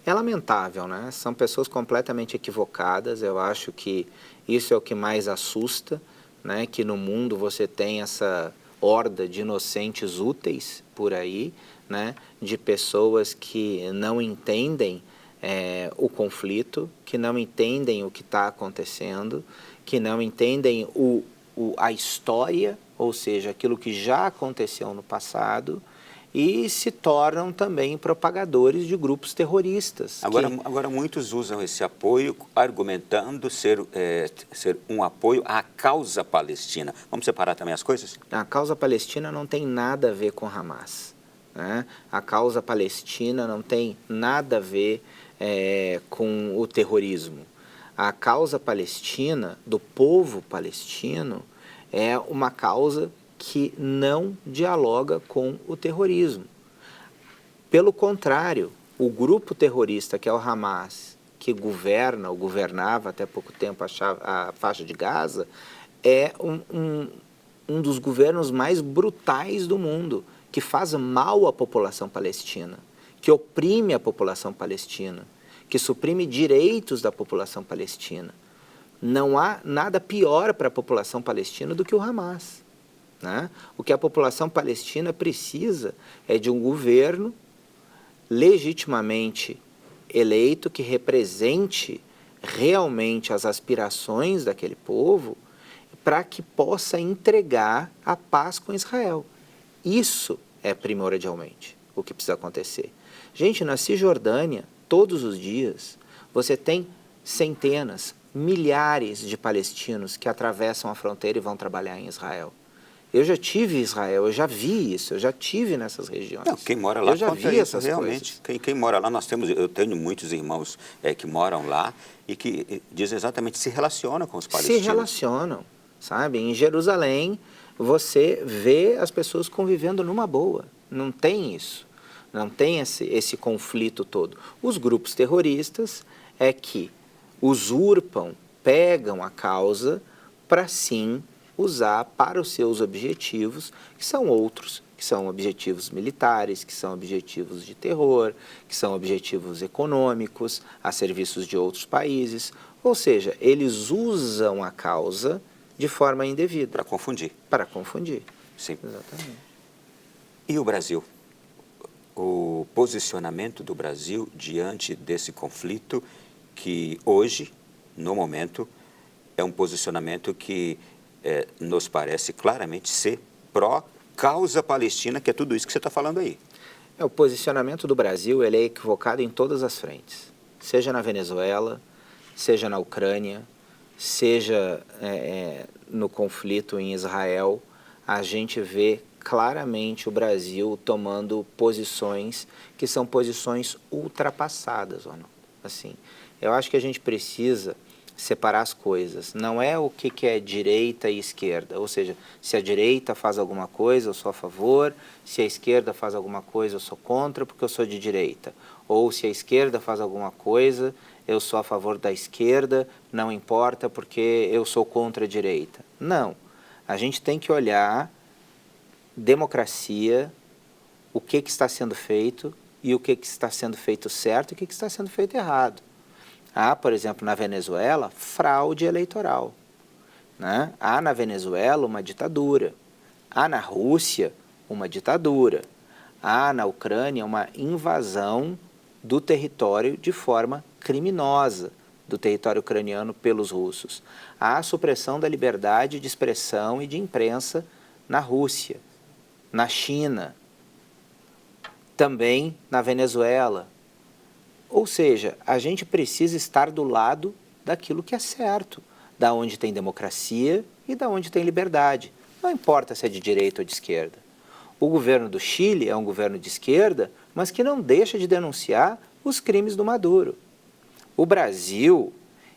É lamentável, né? São pessoas completamente equivocadas, eu acho que isso é o que mais assusta, né, que no mundo você tem essa horda de inocentes úteis por aí, né, de pessoas que não entendem o conflito, que não entendem o que está acontecendo, que não entendem a história, ou seja, aquilo que já aconteceu no passado, e se tornam também propagadores de grupos terroristas. Agora muitos usam esse apoio argumentando ser um apoio à causa palestina. Vamos separar também as coisas? A causa palestina não tem nada a ver com Hamas, né? A causa palestina não tem nada a ver com o terrorismo. A causa palestina, do povo palestino, é uma causa que não dialoga com o terrorismo. Pelo contrário, o grupo terrorista que é o Hamas, que governa ou governava até pouco tempo a faixa de Gaza, é um dos governos mais brutais do mundo, que faz mal à população palestina, que oprime a população palestina, que suprime direitos da população palestina. Não há nada pior para a população palestina do que o Hamas. né? O que a população palestina precisa é de um governo legitimamente eleito que represente realmente as aspirações daquele povo para que possa entregar a paz com Israel. Isso é primordialmente o que precisa acontecer. Gente, na Cisjordânia, todos os dias, você tem centenas, milhares de palestinos que atravessam a fronteira e vão trabalhar em Israel. Eu já tive em Israel, eu já vi isso, eu já tive nessas regiões. Não, quem mora lá eu já vi essas realmente. Quem mora lá, eu tenho muitos irmãos que moram lá e que dizem exatamente, se relacionam com os palestinos. Se relacionam, sabe? Em Jerusalém, você vê as pessoas convivendo numa boa. Não tem isso. Não tem esse conflito todo. Os grupos terroristas é que usurpam, pegam a causa para sim usar para os seus objetivos, que são outros, que são objetivos militares, que são objetivos de terror, que são objetivos econômicos, a serviços de outros países. Ou seja, eles usam a causa de forma indevida. Para confundir. Para confundir. Sim. Exatamente. E o Brasil? O posicionamento do Brasil diante desse conflito que hoje, no momento, é um posicionamento que nos parece claramente ser pró-causa palestina, que é tudo isso que você está falando aí. O posicionamento do Brasil ele é equivocado em todas as frentes, seja na Venezuela, seja na Ucrânia, seja no conflito em Israel. A gente vê claramente o Brasil tomando posições que são posições ultrapassadas, ou não? Assim, eu acho que a gente precisa separar as coisas. Não é o que é direita e esquerda, ou seja, se a direita faz alguma coisa, eu sou a favor, se a esquerda faz alguma coisa, eu sou contra porque eu sou de direita. Ou se a esquerda faz alguma coisa, eu sou a favor da esquerda, não importa porque eu sou contra a direita. Não. A gente tem que olhar democracia, o que está sendo feito e o que está sendo feito certo e o que está sendo feito errado. Há, por exemplo, na Venezuela, fraude eleitoral, né? Há na Venezuela uma ditadura. Há na Rússia uma ditadura. Há na Ucrânia uma invasão do território de forma criminosa, do território ucraniano pelos russos. Há a supressão da liberdade de expressão e de imprensa na Rússia, na China, também na Venezuela. Ou seja, a gente precisa estar do lado daquilo que é certo, da onde tem democracia e da onde tem liberdade. Não importa se é de direita ou de esquerda. O governo do Chile é um governo de esquerda, mas que não deixa de denunciar os crimes do Maduro. O Brasil,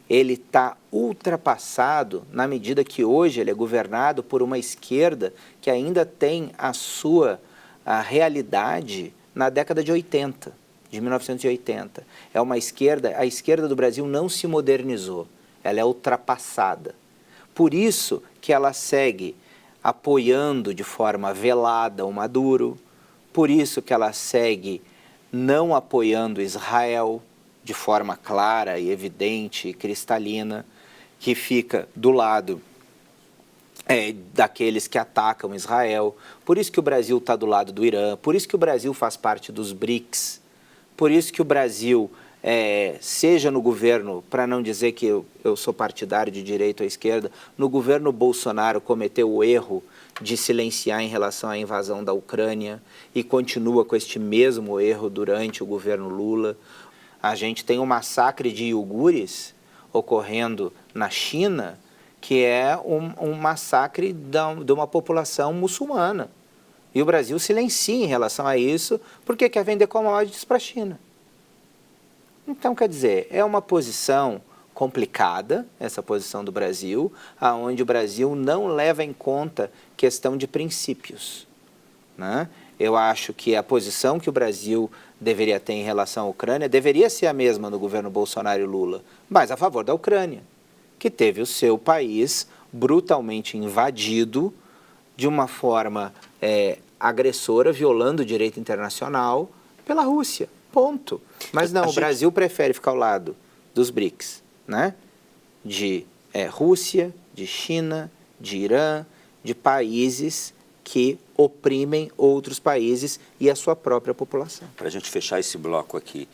ele está ultrapassado na medida que hoje ele é governado por uma esquerda que ainda tem a realidade na década de 80. De 1980. É uma esquerda, a esquerda do Brasil não se modernizou, ela é ultrapassada. Por isso que ela segue apoiando de forma velada o Maduro, por isso que ela segue não apoiando Israel de forma clara e evidente e cristalina, que fica do lado daqueles que atacam Israel. Por isso que o Brasil está do lado do Irã, por isso que o Brasil faz parte dos BRICS. Por isso que o Brasil, seja no governo, para não dizer que eu sou partidário de direita ou esquerda, no governo Bolsonaro cometeu o erro de silenciar em relação à invasão da Ucrânia e continua com este mesmo erro durante o governo Lula. A gente tem um massacre de iugures ocorrendo na China, que é um massacre de uma população muçulmana. E o Brasil silencia em relação a isso, porque quer vender commodities para a China. Então, quer dizer, é uma posição complicada, essa posição do Brasil, onde o Brasil não leva em conta questão de princípios, né? Eu acho que a posição que o Brasil deveria ter em relação à Ucrânia deveria ser a mesma no governo Bolsonaro e Lula, mas a favor da Ucrânia, que teve o seu país brutalmente invadido de uma forma agressora, violando o direito internacional pela Rússia, ponto. Mas não, o Brasil prefere ficar ao lado dos BRICS, né? De Rússia, de China, de Irã, de países que oprimem outros países e a sua própria população. Para a gente fechar esse bloco aqui,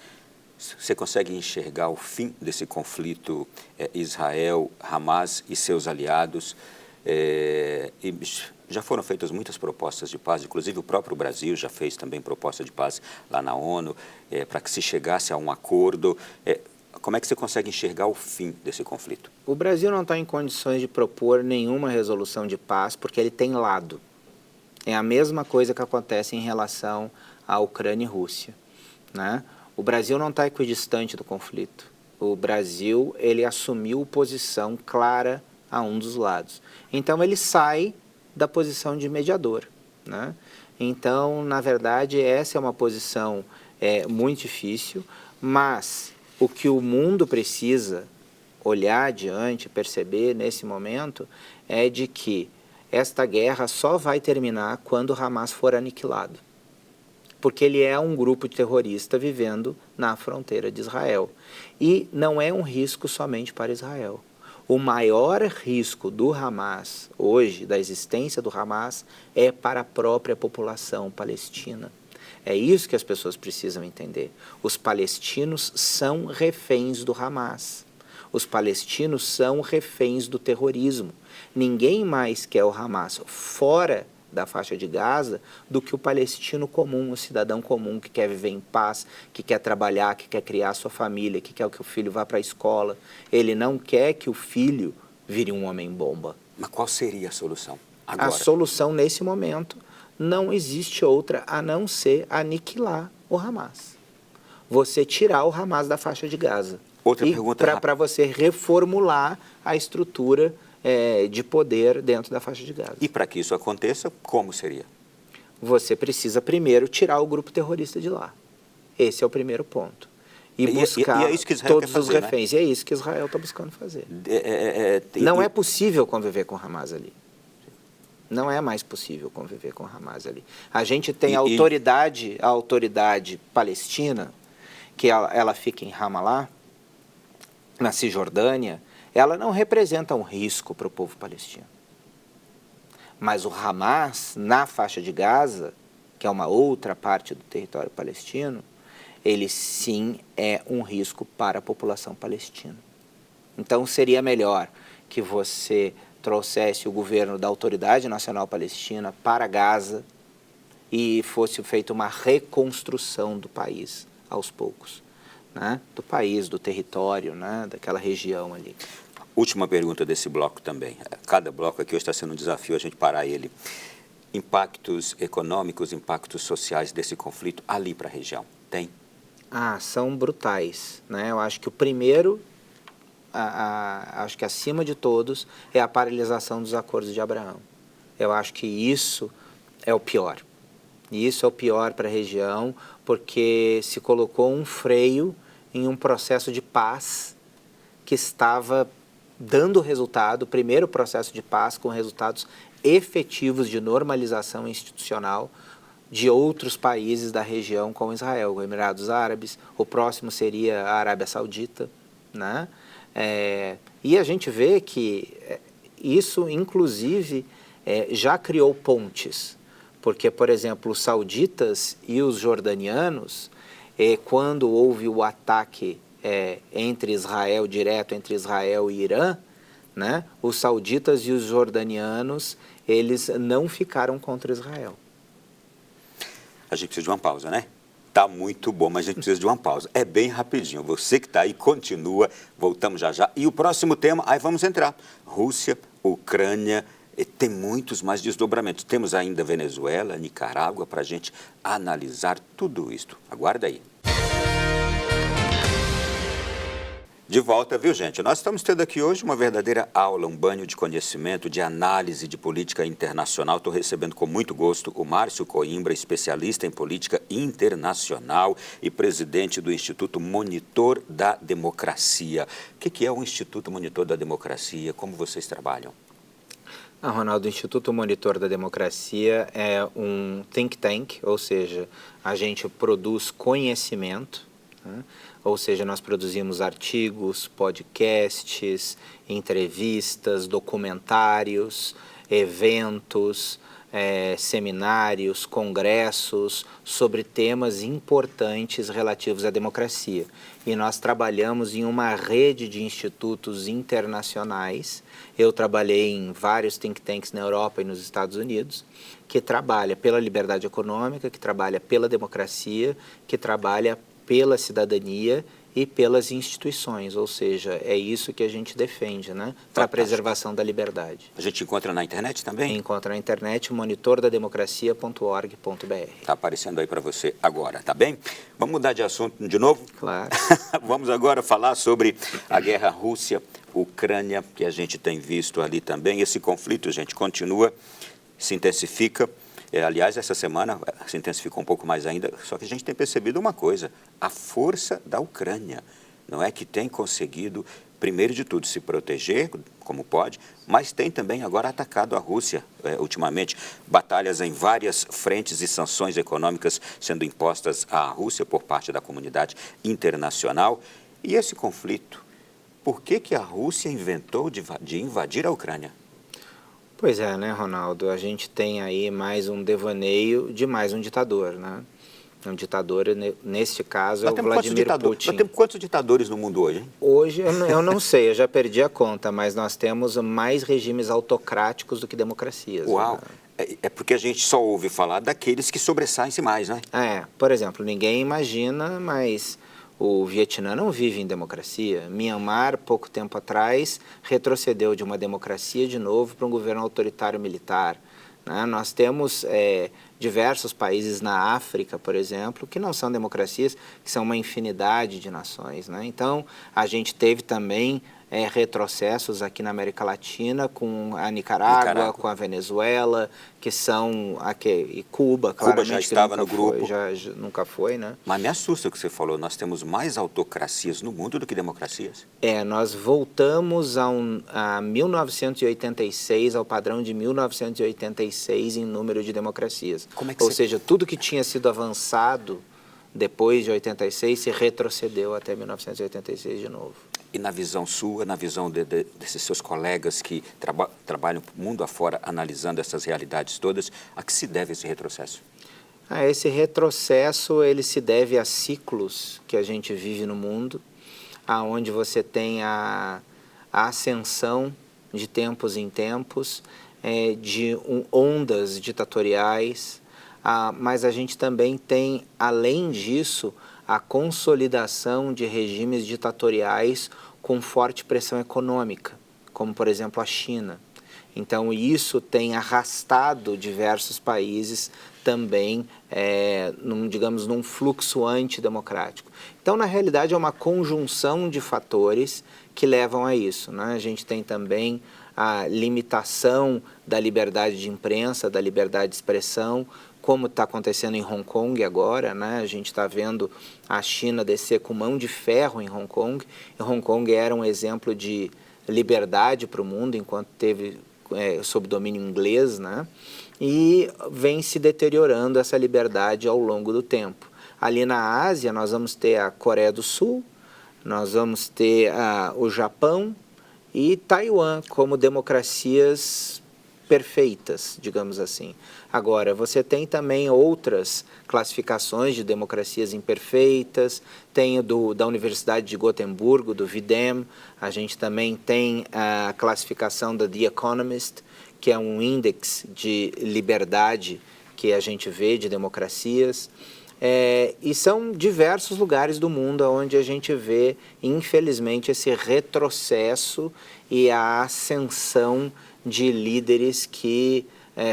você consegue enxergar o fim desse conflito Israel, Hamas e seus aliados? Já foram feitas muitas propostas de paz, inclusive o próprio Brasil já fez também proposta de paz lá na ONU, para que se chegasse a um acordo. Como é que você consegue enxergar o fim desse conflito? O Brasil não está em condições de propor nenhuma resolução de paz porque ele tem lado. É a mesma coisa que acontece em relação à Ucrânia e Rússia, né? O Brasil não está equidistante do conflito. O Brasil, ele assumiu posição clara a um dos lados. Então, ele sai da posição de mediador, né? Então, na verdade, essa é uma posição muito difícil, mas o que o mundo precisa olhar adiante, perceber nesse momento, é de que esta guerra só vai terminar quando o Hamas for aniquilado. Porque ele é um grupo terrorista vivendo na fronteira de Israel. E não é um risco somente para Israel. O maior risco do Hamas, hoje, da existência do Hamas, é para a própria população palestina. É isso que as pessoas precisam entender. Os palestinos são reféns do Hamas. Os palestinos são reféns do terrorismo. Ninguém mais quer o Hamas fora da faixa de Gaza do que o palestino comum, o cidadão comum que quer viver em paz, que quer trabalhar, que quer criar sua família, que quer que o filho vá para a escola. Ele não quer que o filho vire um homem-bomba. Mas qual seria a solução agora? A solução nesse momento não existe outra a não ser aniquilar o Hamas. Você tirar o Hamas da faixa de Gaza. Outra pergunta para você reformular a estrutura de poder dentro da faixa de Gaza. E para que isso aconteça, como seria? Você precisa primeiro tirar o grupo terrorista de lá. Esse é o primeiro ponto. E buscar todos os reféns. Né? E é isso que Israel está buscando fazer. Não é possível conviver com Hamas ali. Não é mais possível conviver com Hamas ali. A gente tem a autoridade palestina, que ela fica em Ramallah, na Cisjordânia. Ela não representa um risco para o povo palestino. Mas o Hamas, na faixa de Gaza, que é uma outra parte do território palestino, ele sim é um risco para a população palestina. Então seria melhor que você trouxesse o governo da Autoridade Nacional Palestina para Gaza e fosse feita uma reconstrução do país aos poucos, né? Do país, do território, né? Daquela região ali. Última pergunta desse bloco também. Cada bloco aqui hoje está sendo um desafio a gente parar ele. Impactos econômicos, impactos sociais desse conflito ali para a região, tem? São brutais, né? Eu acho que o primeiro, acho que acima de todos, é a paralisação dos acordos de Abraão. Eu acho que isso é o pior. E isso é o pior para a região, porque se colocou um freio em um processo de paz que estava dando resultado, o primeiro processo de paz com resultados efetivos de normalização institucional de outros países da região, como Israel, os Emirados Árabes, o próximo seria a Arábia Saudita, né? E a gente vê que isso, inclusive, já criou pontes, porque, por exemplo, os sauditas e os jordanianos, quando houve o ataque direto entre Israel e Irã, né, os sauditas e os jordanianos, eles não ficaram contra Israel. A gente precisa de uma pausa, né? Tá muito bom, mas a gente precisa de uma pausa. É bem rapidinho. Você que está aí, continua. Voltamos já já. E o próximo tema, aí vamos entrar. Rússia, Ucrânia, tem muitos mais desdobramentos. Temos ainda Venezuela, Nicarágua, para a gente analisar tudo isso. Aguarda aí. De volta, viu, gente? Nós estamos tendo aqui hoje uma verdadeira aula, um banho de conhecimento, de análise de política internacional. Estou recebendo com muito gosto o Márcio Coimbra, especialista em política internacional e presidente do Instituto Monitor da Democracia. O que é o Instituto Monitor da Democracia? Como vocês trabalham? Ronaldo, o Instituto Monitor da Democracia é um think tank, ou seja, a gente produz conhecimento, né? Ou seja, nós produzimos artigos, podcasts, entrevistas, documentários, eventos, seminários, congressos sobre temas importantes relativos à democracia. E nós trabalhamos em uma rede de institutos internacionais. Eu trabalhei em vários think tanks na Europa e nos Estados Unidos, que trabalha pela liberdade econômica, que trabalha pela democracia, que trabalha pela cidadania e pelas instituições, ou seja, é isso que a gente defende, né? Para a preservação da liberdade. A gente encontra na internet também? Encontra na internet monitordademocracia.org.br. Está aparecendo aí para você agora, tá bem? Vamos mudar de assunto de novo? Claro. Vamos agora falar sobre a guerra Rússia-Ucrânia, que a gente tem visto ali também. Esse conflito, gente, continua, se intensifica. Aliás, essa semana se intensificou um pouco mais ainda, só que a gente tem percebido uma coisa, a força da Ucrânia, não é, que tem conseguido, primeiro de tudo, se proteger, como pode, mas tem também agora atacado a Rússia, ultimamente, batalhas em várias frentes e sanções econômicas sendo impostas à Rússia por parte da comunidade internacional. E esse conflito, por que a Rússia inventou de invadir a Ucrânia? Pois é, né, Ronaldo? A gente tem aí mais um devaneio de mais um ditador, né? Um ditador, neste caso, é o Vladimir Putin. Nós temos quantos ditadores no mundo hoje, hein? Hoje, eu não sei, eu já perdi a conta, mas nós temos mais regimes autocráticos do que democracias. Uau! Né? É porque a gente só ouve falar daqueles que sobressaem-se mais, né? Por exemplo, ninguém imagina, mas o Vietnã não vive em democracia. Myanmar, pouco tempo atrás, retrocedeu de uma democracia de novo para um governo autoritário militar. Né? Nós temos diversos países na África, por exemplo, que não são democracias, que são uma infinidade de nações. Né? Então, a gente teve também retrocessos aqui na América Latina com a Nicarágua, com a Venezuela, que são e Cuba, claramente. Cuba já estava no grupo. Já nunca foi, né? Mas me assusta o que você falou, nós temos mais autocracias no mundo do que democracias. Nós voltamos a 1986, ao padrão de 1986 em número de democracias. Ou seja, tudo que tinha sido avançado depois de 86 se retrocedeu até 1986 de novo. E na visão sua, na visão desses seus colegas que trabalham mundo afora analisando essas realidades todas, a que se deve esse retrocesso? Esse retrocesso ele se deve a ciclos que a gente vive no mundo, aonde você tem a ascensão de tempos em tempos, de ondas ditatoriais, mas a gente também tem, além disso, a consolidação de regimes ditatoriais com forte pressão econômica, como, por exemplo, a China. Então, isso tem arrastado diversos países também, digamos, num fluxo antidemocrático. Então, na realidade, é uma conjunção de fatores que levam a isso. Né? A gente tem também a limitação da liberdade de imprensa, da liberdade de expressão, como está acontecendo em Hong Kong agora, né? A gente está vendo a China descer com mão de ferro em Hong Kong. E Hong Kong era um exemplo de liberdade para o mundo, enquanto teve sob domínio inglês, né? E vem se deteriorando essa liberdade ao longo do tempo. Ali na Ásia, nós vamos ter a Coreia do Sul, nós vamos ter o Japão e Taiwan como democracias perfeitas, digamos assim. Agora, você tem também outras classificações de democracias imperfeitas, tem da Universidade de Gotemburgo, do VIDEM, a gente também tem a classificação da The Economist, que é um índice de liberdade que a gente vê de democracias. E são diversos lugares do mundo onde a gente vê, infelizmente, esse retrocesso e a ascensão de líderes que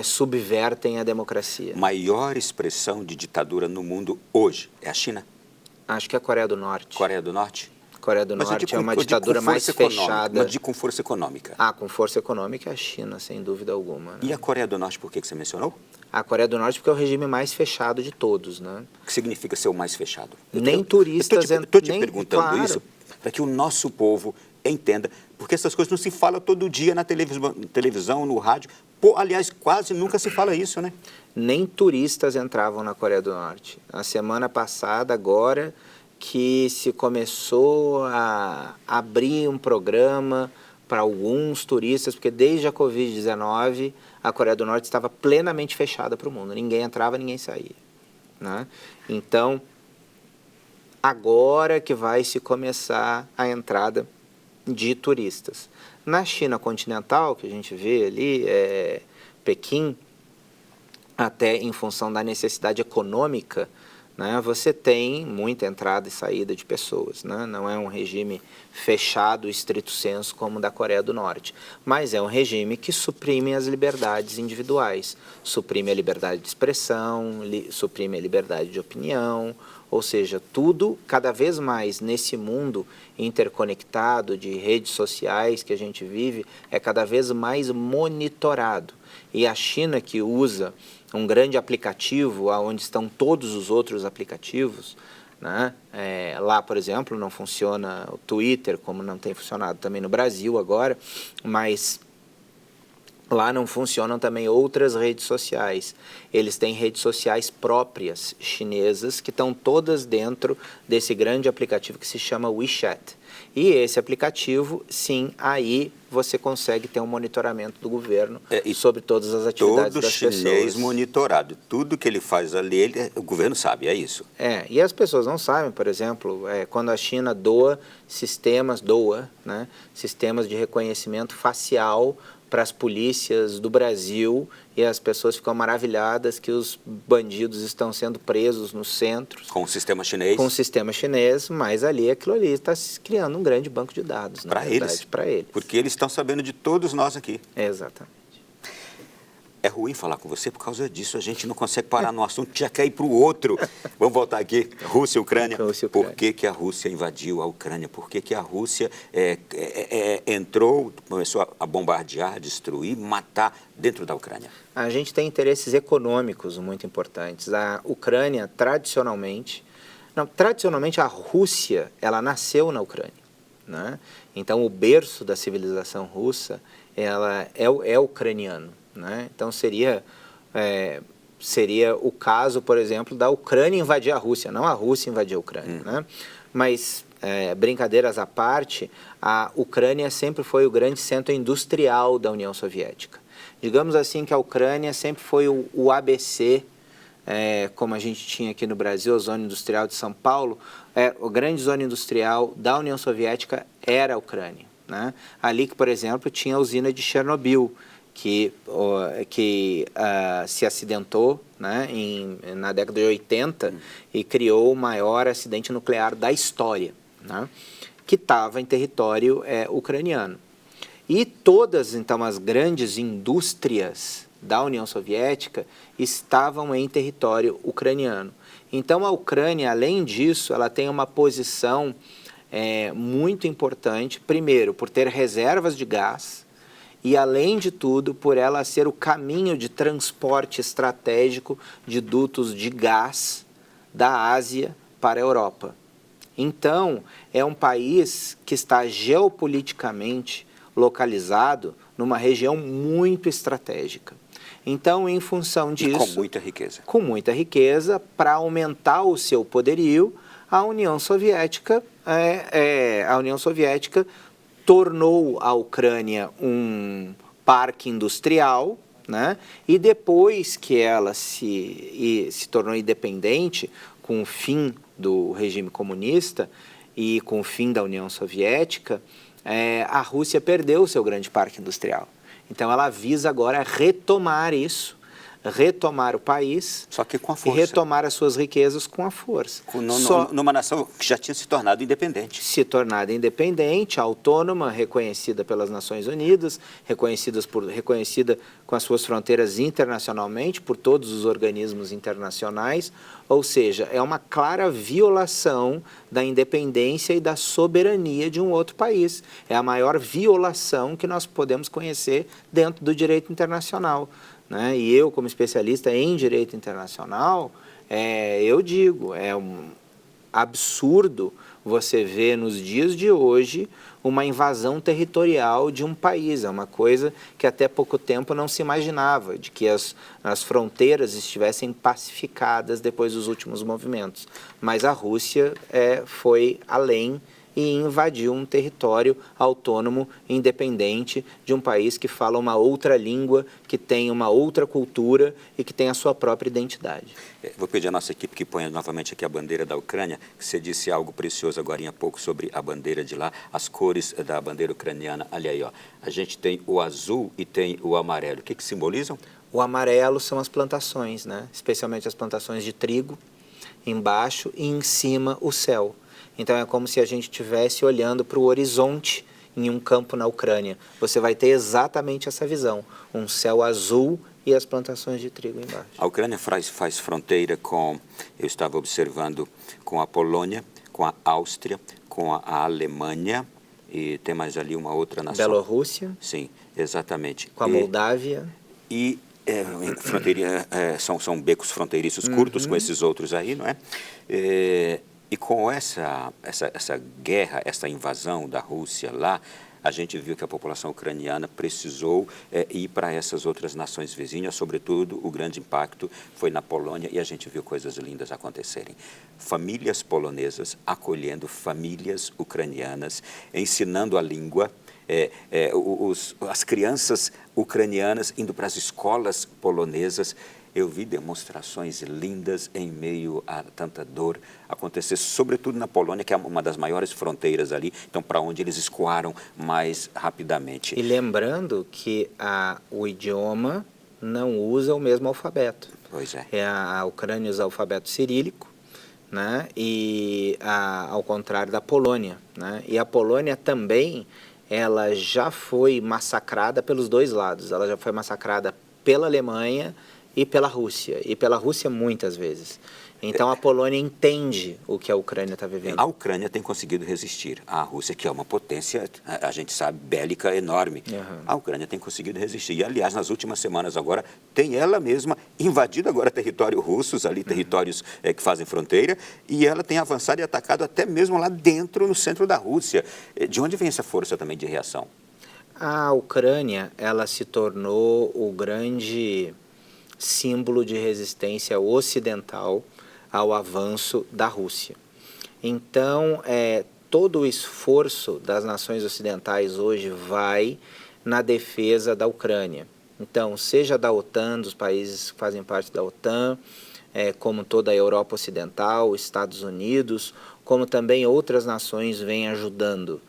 subvertem a democracia. Maior expressão de ditadura no mundo hoje é a China? Acho que é a Coreia do Norte. Coreia do Norte? Coreia do Norte é uma ditadura mais fechada. Mas com força econômica? Com força econômica é a China, sem dúvida alguma. Né? E a Coreia do Norte, por que você mencionou? A Coreia do Norte porque é o regime mais fechado de todos, né? O que significa ser o mais fechado? Nem turistas... Estou te perguntando isso para que o nosso povo entenda, porque essas coisas não se falam todo dia na televisão, no rádio. Aliás, quase nunca se fala isso, né? Nem turistas entravam na Coreia do Norte. A semana passada, agora, que se começou a abrir um programa para alguns turistas, porque desde a Covid-19 a Coreia do Norte estava plenamente fechada para o mundo. Ninguém entrava, ninguém saía, né? Então, agora que vai se começar a entrada de turistas. Na China continental, que a gente vê ali, Pequim, até em função da necessidade econômica, né, você tem muita entrada e saída de pessoas, né? Não é um regime fechado, estrito sensu, como o da Coreia do Norte, mas é um regime que suprime as liberdades individuais, suprime a liberdade de expressão, suprime a liberdade de opinião, ou seja, tudo cada vez mais nesse mundo interconectado de redes sociais que a gente vive é cada vez mais monitorado. E a China, que usa um grande aplicativo onde estão todos os outros aplicativos, né? Lá, por exemplo, não funciona o Twitter, como não tem funcionado também no Brasil agora, mas lá não funcionam também outras redes sociais. Eles têm redes sociais próprias chinesas que estão todas dentro desse grande aplicativo que se chama WeChat. E esse aplicativo, sim, aí você consegue ter um monitoramento do governo sobre todas as atividades das pessoas. Todo chinês monitorado. Tudo que ele faz ali, o governo sabe, é isso. E as pessoas não sabem, por exemplo, quando a China doa, né, sistemas de reconhecimento facial para as polícias do Brasil, e as pessoas ficam maravilhadas que os bandidos estão sendo presos nos centros. Com o sistema chinês? Com o sistema chinês, mas aquilo ali está criando um grande banco de dados. Para eles? Para eles. Porque eles estão sabendo de todos nós aqui. Exatamente. É ruim falar com você por causa disso, a gente não consegue parar no assunto, já quer ir para o outro. Vamos voltar aqui, Rússia e Ucrânia. Por que a Rússia invadiu a Ucrânia? Por que a Rússia entrou, começou a bombardear, destruir, matar dentro da Ucrânia? A gente tem interesses econômicos muito importantes. A Ucrânia, tradicionalmente a Rússia, ela nasceu na Ucrânia, né? Então, o berço da civilização russa, ela é ucraniano. Né? Então seria o caso, por exemplo, da Ucrânia invadir a Rússia, não a Rússia invadir a Ucrânia. Né? Mas, brincadeiras à parte, a Ucrânia sempre foi o grande centro industrial da União Soviética. Digamos assim que a Ucrânia sempre foi o ABC, como a gente tinha aqui no Brasil, a Zona Industrial de São Paulo, a grande zona industrial da União Soviética era a Ucrânia. Né? Ali que, por exemplo, tinha a usina de Chernobyl, que se acidentou, né, na década de 80 e criou o maior acidente nuclear da história, né, que estava em território ucraniano. E todas, então, as grandes indústrias da União Soviética estavam em território ucraniano. Então, a Ucrânia, além disso, ela tem uma posição muito importante, primeiro, por ter reservas de gás, e, além de tudo, por ela ser o caminho de transporte estratégico de dutos de gás da Ásia para a Europa. Então, é um país que está geopoliticamente localizado numa região muito estratégica. Então, em função disso... E com muita riqueza. Com muita riqueza, para aumentar o seu poderio, a União Soviética tornou a Ucrânia um parque industrial, né? E depois que ela se tornou independente, com o fim do regime comunista e com o fim da União Soviética, a Rússia perdeu o seu grande parque industrial. Então ela visa agora retomar isso, retomar o país, só que com a força. E retomar as suas riquezas com a força. Numa nação que já tinha se tornado independente. Se tornada independente, autônoma, reconhecida pelas Nações Unidas, reconhecida com as suas fronteiras internacionalmente, por todos os organismos internacionais, ou seja, é uma clara violação da independência e da soberania de um outro país. É a maior violação que nós podemos conhecer dentro do direito internacional. Né? E eu, como especialista em direito internacional, eu digo, é um absurdo você ver nos dias de hoje uma invasão territorial de um país. É uma coisa que até pouco tempo não se imaginava, de que as fronteiras estivessem pacificadas depois dos últimos movimentos. Mas a Rússia foi além e invadir um território autônomo, independente de um país que fala uma outra língua, que tem uma outra cultura e que tem a sua própria identidade. Vou pedir à nossa equipe que ponha novamente aqui a bandeira da Ucrânia, que você disse algo precioso agora há pouco sobre a bandeira de lá, as cores da bandeira ucraniana. Olha aí, ó, a gente tem o azul e tem o amarelo. O que simbolizam? O amarelo são as plantações, né? Especialmente as plantações de trigo, embaixo e em cima o céu. Então é como se a gente estivesse olhando para o horizonte em um campo na Ucrânia. Você vai ter exatamente essa visão, um céu azul e as plantações de trigo embaixo. A Ucrânia faz fronteira com, eu estava observando, com a Polônia, com a Áustria, com a Alemanha e tem mais ali uma outra nação. Bielorrússia. Sim, exatamente. Com a Moldávia. E são becos fronteiriços curtos com esses outros aí, não é? E com essa guerra, essa invasão da Rússia lá, a gente viu que a população ucraniana precisou ir para essas outras nações vizinhas, sobretudo o grande impacto foi na Polônia e a gente viu coisas lindas acontecerem. Famílias polonesas acolhendo famílias ucranianas, ensinando a língua, as crianças ucranianas indo para as escolas polonesas. Eu vi demonstrações lindas em meio a tanta dor acontecer, sobretudo na Polônia, que é uma das maiores fronteiras ali, então para onde eles escoaram mais rapidamente. E lembrando que o idioma não usa o mesmo alfabeto. Pois é. A Ucrânia usa o alfabeto cirílico, né? E ao contrário da Polônia, né? E a Polônia também, ela já foi massacrada pelos dois lados. Ela já foi massacrada pela Alemanha e pela Rússia muitas vezes. Então a Polônia entende o que a Ucrânia está vivendo. A Ucrânia tem conseguido resistir. A Rússia, que é uma potência, a gente sabe, bélica enorme. A Ucrânia tem conseguido resistir. E, aliás, nas últimas semanas agora, tem ela mesma invadido agora território russos, ali territórios que fazem fronteira, e ela tem avançado e atacado até mesmo lá dentro, no centro da Rússia. De onde vem essa força também de reação? A Ucrânia, ela se tornou o grande símbolo de resistência ocidental ao avanço da Rússia. Então, todo o esforço das nações ocidentais hoje vai na defesa da Ucrânia. Então, seja da OTAN, dos países que fazem parte da OTAN, como toda a Europa Ocidental, Estados Unidos, como também outras nações vêm ajudando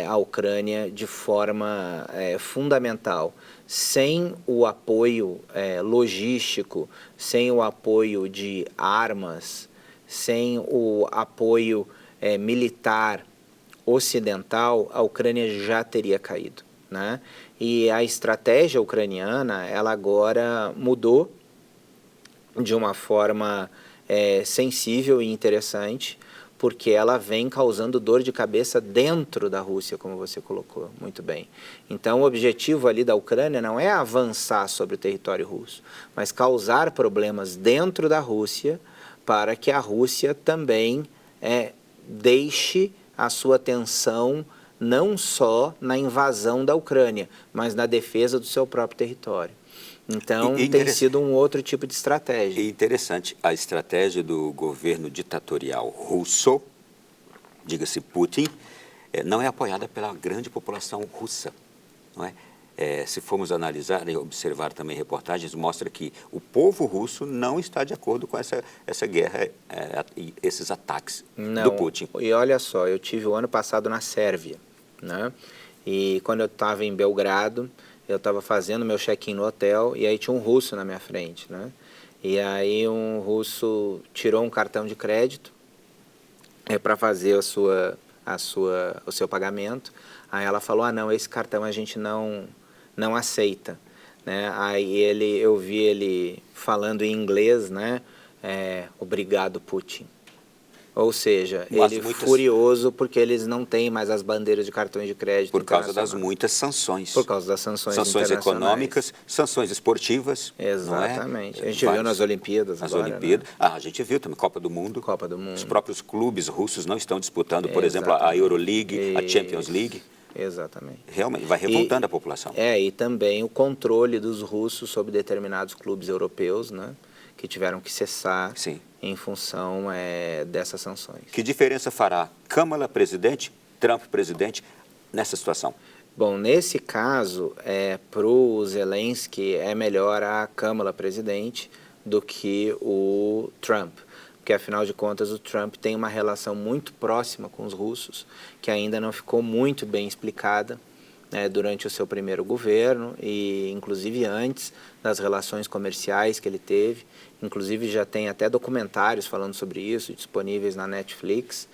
a Ucrânia de forma fundamental. Sem o apoio logístico, sem o apoio de armas, sem o apoio militar ocidental, a Ucrânia já teria caído, né? E a estratégia ucraniana, ela agora mudou de uma forma sensível e interessante, porque ela vem causando dor de cabeça dentro da Rússia, como você colocou muito bem. Então, o objetivo ali da Ucrânia não é avançar sobre o território russo, mas causar problemas dentro da Rússia para que a Rússia também deixe a sua atenção não só na invasão da Ucrânia, mas na defesa do seu próprio território. Então, tem sido um outro tipo de estratégia. E interessante, a estratégia do governo ditatorial russo, diga-se Putin, não é apoiada pela grande população russa, não é? Se formos analisar e observar também reportagens, mostra que o povo russo não está de acordo com essa guerra e esses ataques do Putin. E olha só, eu tive o ano passado na Sérvia, né? E quando eu estava em Belgrado, eu estava fazendo meu check-in no hotel e aí tinha um russo na minha frente, né? E aí um russo tirou um cartão de crédito para fazer o seu pagamento. Aí ela falou, não, esse cartão a gente não aceita, né? Aí eu vi ele falando em inglês, né? Obrigado, Putin. Ou seja, ele furioso porque eles não têm mais as bandeiras de cartões de crédito. Por causa das muitas sanções. Por causa das sanções econômicas, sanções esportivas. Exatamente. A gente viu nas Olimpíadas agora, né? A gente viu também, Copa do Mundo. Copa do Mundo. Os próprios clubes russos não estão disputando, por exemplo, a Euroleague, a Champions League. Exatamente. Realmente, vai revoltando a população. E também o controle dos russos sobre determinados clubes europeus, né? Que tiveram que cessar em função dessas sanções. Que diferença fará Câmara presidente, Trump presidente nessa situação? Bom, nesse caso, para o Zelensky é melhor a Câmara presidente do que o Trump, porque afinal de contas o Trump tem uma relação muito próxima com os russos, que ainda não ficou muito bem explicada durante o seu primeiro governo e inclusive antes das relações comerciais que ele teve. Inclusive já tem até documentários falando sobre isso, disponíveis na Netflix.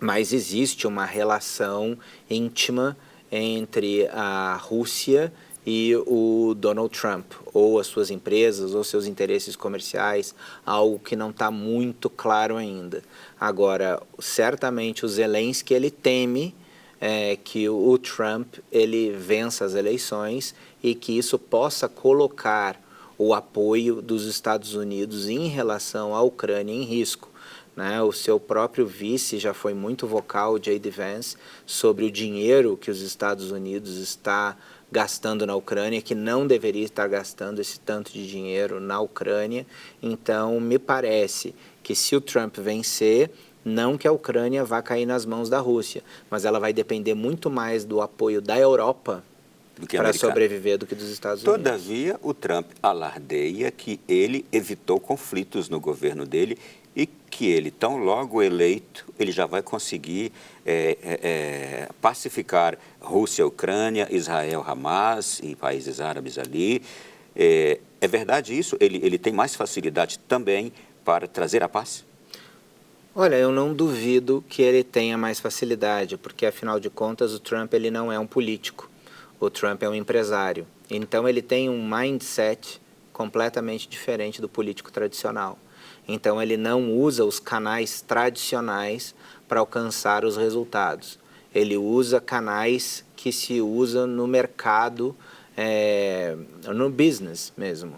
Mas existe uma relação íntima entre a Rússia e o Donald Trump, ou as suas empresas, ou seus interesses comerciais, algo que não está muito claro ainda. Agora, certamente o Zelensky, ele teme que o Trump ele vença as eleições e que isso possa colocar o apoio dos Estados Unidos em relação à Ucrânia em risco. O seu próprio vice já foi muito vocal, J.D. Vance, sobre o dinheiro que os Estados Unidos está gastando na Ucrânia, que não deveria estar gastando esse tanto de dinheiro na Ucrânia. Então, me parece que se o Trump vencer, não que a Ucrânia vá cair nas mãos da Rússia, mas ela vai depender muito mais do apoio da Europa para sobreviver do que dos Estados Unidos. Todavia, o Trump alardeia que ele evitou conflitos no governo dele e que ele, tão logo eleito, ele já vai conseguir pacificar Rússia, Ucrânia, Israel, Hamas e países árabes ali. É verdade isso? Ele tem mais facilidade também para trazer a paz? Olha, eu não duvido que ele tenha mais facilidade, porque afinal de contas o Trump ele não é um político, o Trump é um empresário. Então ele tem um mindset completamente diferente do político tradicional. Então ele não usa os canais tradicionais para alcançar os resultados. Ele usa canais que se usam no mercado, no business mesmo,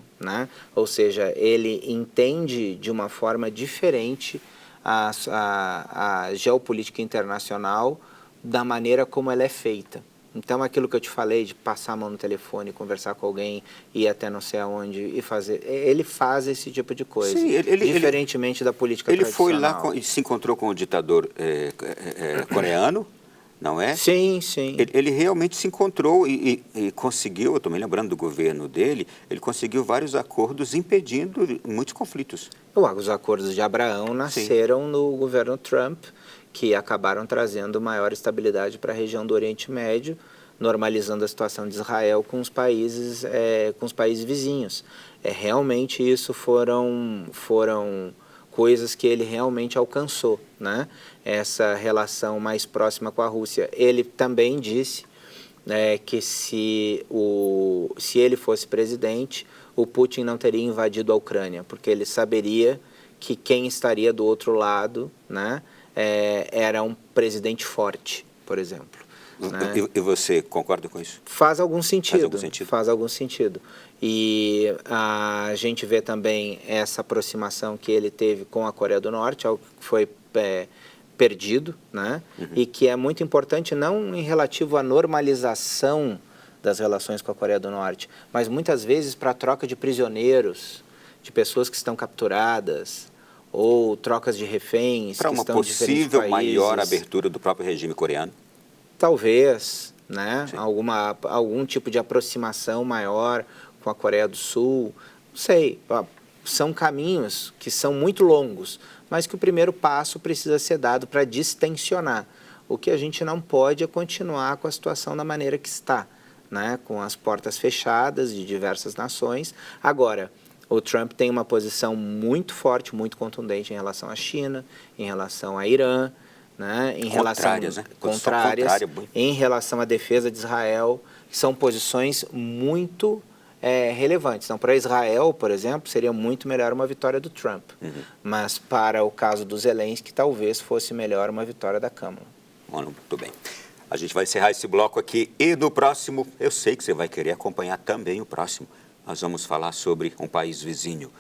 Ou seja, ele entende de uma forma diferente a geopolítica internacional da maneira como ela é feita. Então, aquilo que eu te falei de passar a mão no telefone, conversar com alguém, ir até não sei aonde e fazer... Ele faz esse tipo de coisa, sim, diferentemente da política tradicional. Ele foi lá e se encontrou com o ditador coreano, não é? Sim, sim. Ele realmente se encontrou e conseguiu, eu estou me lembrando do governo dele, ele conseguiu vários acordos impedindo muitos conflitos. Os acordos de Abraão nasceram no governo Trump, que acabaram trazendo maior estabilidade para a região do Oriente Médio, normalizando a situação de Israel com os países vizinhos. Realmente isso foram coisas que ele realmente alcançou, Essa relação mais próxima com a Rússia. Ele também disse que se ele fosse presidente, o Putin não teria invadido a Ucrânia, porque ele saberia que quem estaria do outro lado, era um presidente forte, por exemplo. E você concorda com isso? Faz algum sentido. E a gente vê também essa aproximação que ele teve com a Coreia do Norte, algo que foi perdido, Uhum. E que é muito importante, não em relativo à normalização das relações com a Coreia do Norte, mas muitas vezes para a troca de prisioneiros, de pessoas que estão capturadas, ou trocas de reféns que estão em diferentes países. Para uma possível maior abertura do próprio regime coreano? Talvez, algum tipo de aproximação maior com a Coreia do Sul, não sei, são caminhos que são muito longos, mas que o primeiro passo precisa ser dado para distensionar. O que a gente não pode é continuar com a situação da maneira que está, com as portas fechadas de diversas nações. Agora, o Trump tem uma posição muito forte, muito contundente em relação à China, em relação à Irã, contrárias, em relação à defesa de Israel, que são posições muito relevantes. Então, para Israel, por exemplo, seria muito melhor uma vitória do Trump, mas para o caso do Zelensky, talvez fosse melhor uma vitória da Câmara. Muito bem. A gente vai encerrar esse bloco aqui e no próximo, eu sei que você vai querer acompanhar também o próximo. Nós vamos falar sobre um país vizinho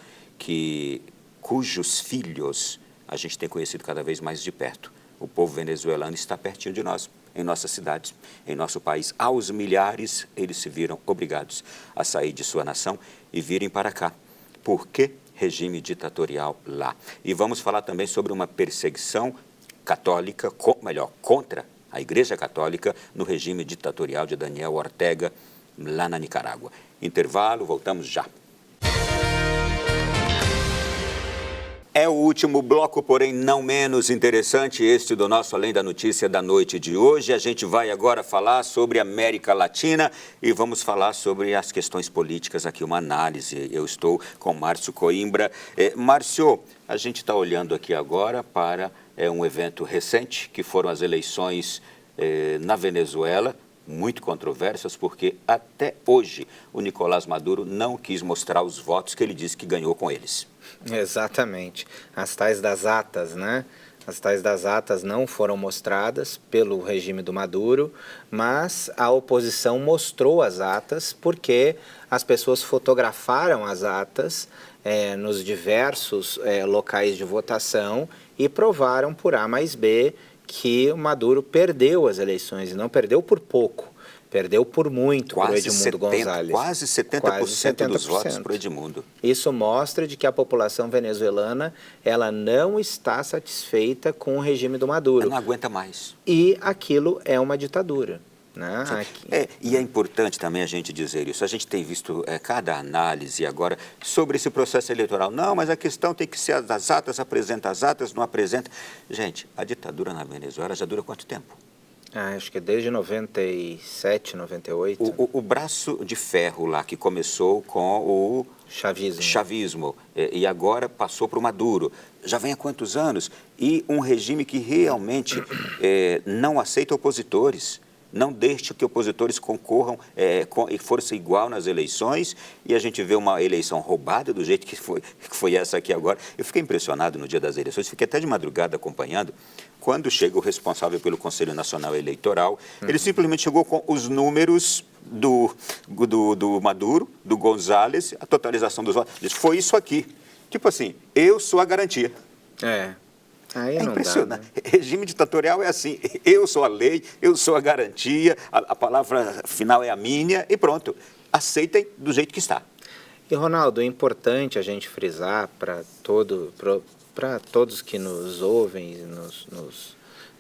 cujos filhos a gente tem conhecido cada vez mais de perto. O povo venezuelano está pertinho de nós, em nossas cidades, em nosso país. Aos milhares, eles se viram obrigados a sair de sua nação e virem para cá. Por quê? regime ditatorial lá. E vamos falar também sobre uma perseguição católica, contra a Igreja Católica no regime ditatorial de Daniel Ortega, lá na Nicarágua. Intervalo, voltamos já. É o último bloco, porém não menos interessante, este do nosso Além da Notícia da noite de hoje. A gente vai agora falar sobre a América Latina e vamos falar sobre as questões políticas aqui, uma análise. Eu estou com Márcio Coimbra. Márcio, a gente está olhando aqui agora para um evento recente, que foram as eleições na Venezuela, muito controversas, porque até hoje o Nicolás Maduro não quis mostrar os votos que ele disse que ganhou com eles. Exatamente. As tais das atas, né? As tais das atas não foram mostradas pelo regime do Maduro, mas a oposição mostrou as atas porque as pessoas fotografaram as atas nos diversos locais de votação e provaram por A mais B que o Maduro perdeu as eleições, e não perdeu por pouco, perdeu por muito para o Edmundo González. Quase 70% dos votos para o Edmundo. Isso mostra de que a população venezuelana ela não está satisfeita com o regime do Maduro. Ela não aguenta mais. E aquilo é uma ditadura. Né? E é importante também a gente dizer isso. A gente tem visto cada análise agora sobre esse processo eleitoral. Não, mas a questão tem que ser as atas, apresenta as atas, não apresenta. Gente, a ditadura na Venezuela já dura quanto tempo? Acho que desde 97, 98. O braço de ferro lá que começou com o chavismo e agora passou para o Maduro. Já vem há quantos anos? E um regime que realmente não aceita opositores. Não deixe que opositores concorram com força igual nas eleições, e a gente vê uma eleição roubada do jeito que foi essa aqui agora. Eu fiquei impressionado no dia das eleições, fiquei até de madrugada acompanhando, quando chega o responsável pelo Conselho Nacional Eleitoral, ele simplesmente chegou com os números do Maduro, do González, a totalização dos votos. Disse, foi isso aqui. Tipo assim, eu sou a garantia. Aí é impressionante. Dá, né? Regime ditatorial é assim, eu sou a lei, eu sou a garantia, a palavra final é a minha e pronto. Aceitem do jeito que está. E, Ronaldo, é importante a gente frisar para todos que nos ouvem e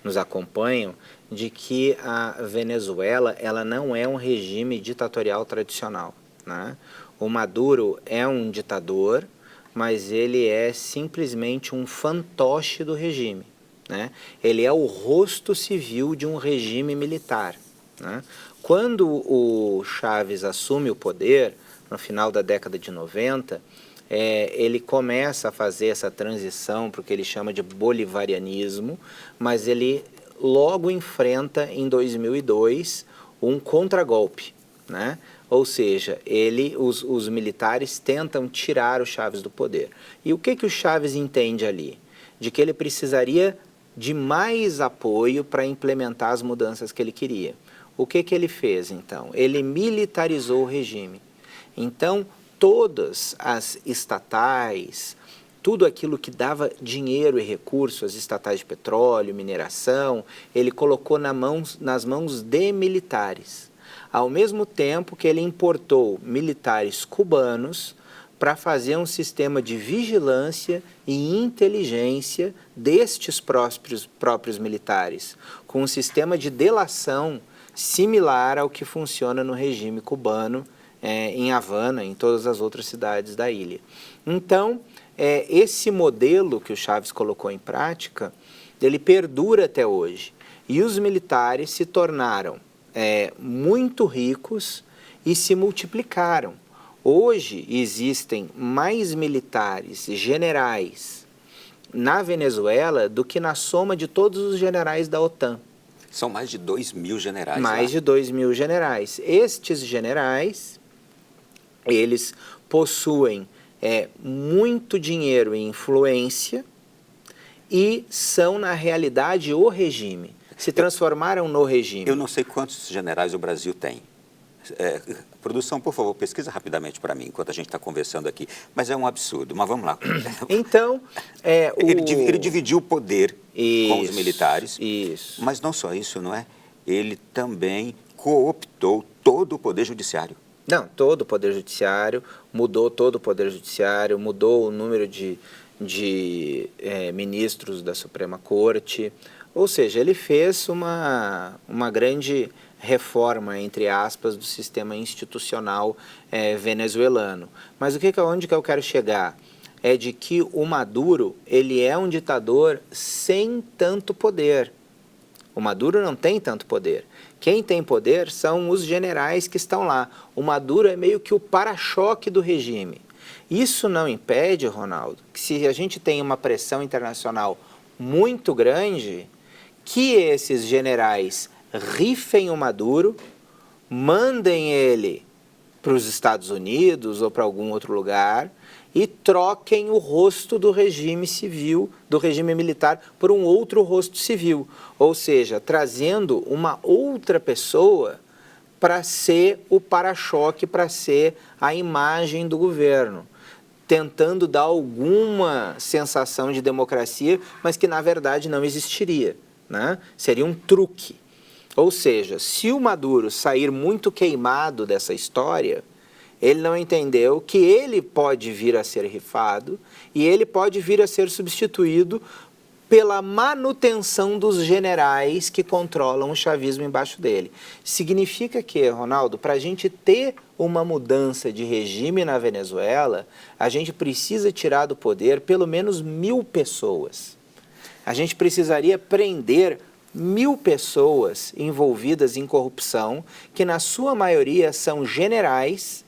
nos acompanham, de que a Venezuela ela não é um regime ditatorial tradicional. Né? O Maduro é um ditador, mas ele é simplesmente um fantoche do regime. Né? Ele é o rosto civil de um regime militar. Né? Quando o Chávez assume o poder, no final da década de 90, ele começa a fazer essa transição para o que ele chama de bolivarianismo, mas ele logo enfrenta, em 2002, um contragolpe, né? Ou seja, os militares tentam tirar o Chávez do poder. E o que o Chávez entende ali? De que ele precisaria de mais apoio para implementar as mudanças que ele queria. O que ele fez, então? Ele militarizou o regime. Então, todas as estatais, tudo aquilo que dava dinheiro e recursos, as estatais de petróleo, mineração, ele colocou nas mãos de militares. Ao mesmo tempo que ele importou militares cubanos para fazer um sistema de vigilância e inteligência destes próprios militares, com um sistema de delação similar ao que funciona no regime cubano em Havana, em todas as outras cidades da ilha. Então, esse modelo que o Chávez colocou em prática, ele perdura até hoje. E os militares se tornaram muito ricos e se multiplicaram. Hoje existem mais militares, generais, na Venezuela do que na soma de todos os generais da OTAN. São mais de 2.000 generais. Mais de 2.000 generais. Estes generais, eles possuem muito dinheiro e influência e são, na realidade, o regime. Se transformaram no regime. Eu não sei quantos generais o Brasil tem. Produção, por favor, pesquisa rapidamente para mim, enquanto a gente está conversando aqui. Mas é um absurdo, mas vamos lá. Então, ele dividiu o poder com os militares. Isso. Mas não só isso, não é? Ele também cooptou todo o poder judiciário. Não, todo o Poder Judiciário, mudou todo o Poder Judiciário, mudou o número de ministros da Suprema Corte, ou seja, ele fez uma grande reforma, entre aspas, do sistema institucional venezuelano. Mas onde que eu quero chegar? É de que o Maduro, ele é um ditador sem tanto poder. O Maduro não tem tanto poder. Quem tem poder são os generais que estão lá. O Maduro é meio que o para-choque do regime. Isso não impede, Ronaldo, que se a gente tem uma pressão internacional muito grande, que esses generais rifem o Maduro, mandem ele para os Estados Unidos ou para algum outro lugar e troquem o rosto do regime civil, do regime militar, por um outro rosto civil. Ou seja, trazendo uma outra pessoa para ser o para-choque, para ser a imagem do governo, tentando dar alguma sensação de democracia, mas que na verdade não existiria, né? Seria um truque. Ou seja, se o Maduro sair muito queimado dessa história, ele não entendeu que ele pode vir a ser rifado e ele pode vir a ser substituído pela manutenção dos generais que controlam o chavismo embaixo dele. Significa que, Ronaldo, para a gente ter uma mudança de regime na Venezuela, a gente precisa tirar do poder pelo menos 1.000 pessoas. A gente precisaria prender 1.000 pessoas envolvidas em corrupção, que na sua maioria são generais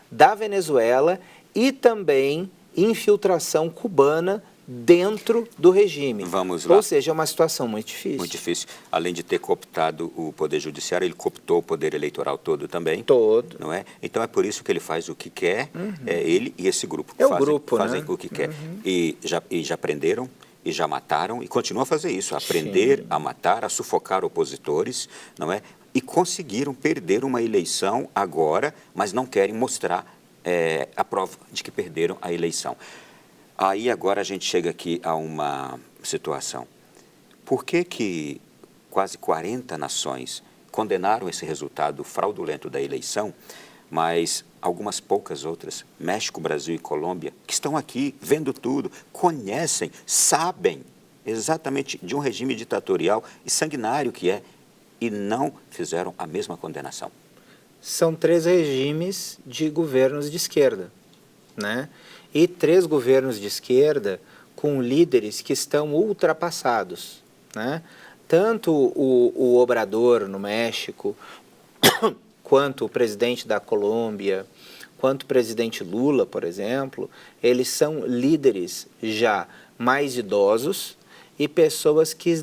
da Venezuela e também infiltração cubana dentro do regime. Vamos lá. Ou seja, é uma situação muito difícil. Muito difícil. Além de ter cooptado o Poder Judiciário, ele cooptou o Poder Eleitoral todo também. Todo. Não é? Então é por isso que ele faz o que quer, ele e esse grupo que fazem o que quer. E já prenderam, e já mataram, e continuam a fazer isso, a prender, a matar, a sufocar opositores, não é? E conseguiram perder uma eleição agora, mas não querem mostrar a prova de que perderam a eleição. Aí agora a gente chega aqui a uma situação. Por que quase 40 nações condenaram esse resultado fraudulento da eleição, mas algumas poucas outras, México, Brasil e Colômbia, que estão aqui vendo tudo, conhecem, sabem exatamente de um regime ditatorial e sanguinário que é, e não fizeram a mesma condenação? São 3 regimes de governos de esquerda, né? E 3 governos de esquerda com líderes que estão ultrapassados, né? Tanto o Obrador no México, quanto o presidente da Colômbia, quanto o presidente Lula, por exemplo, eles são líderes já mais idosos e pessoas que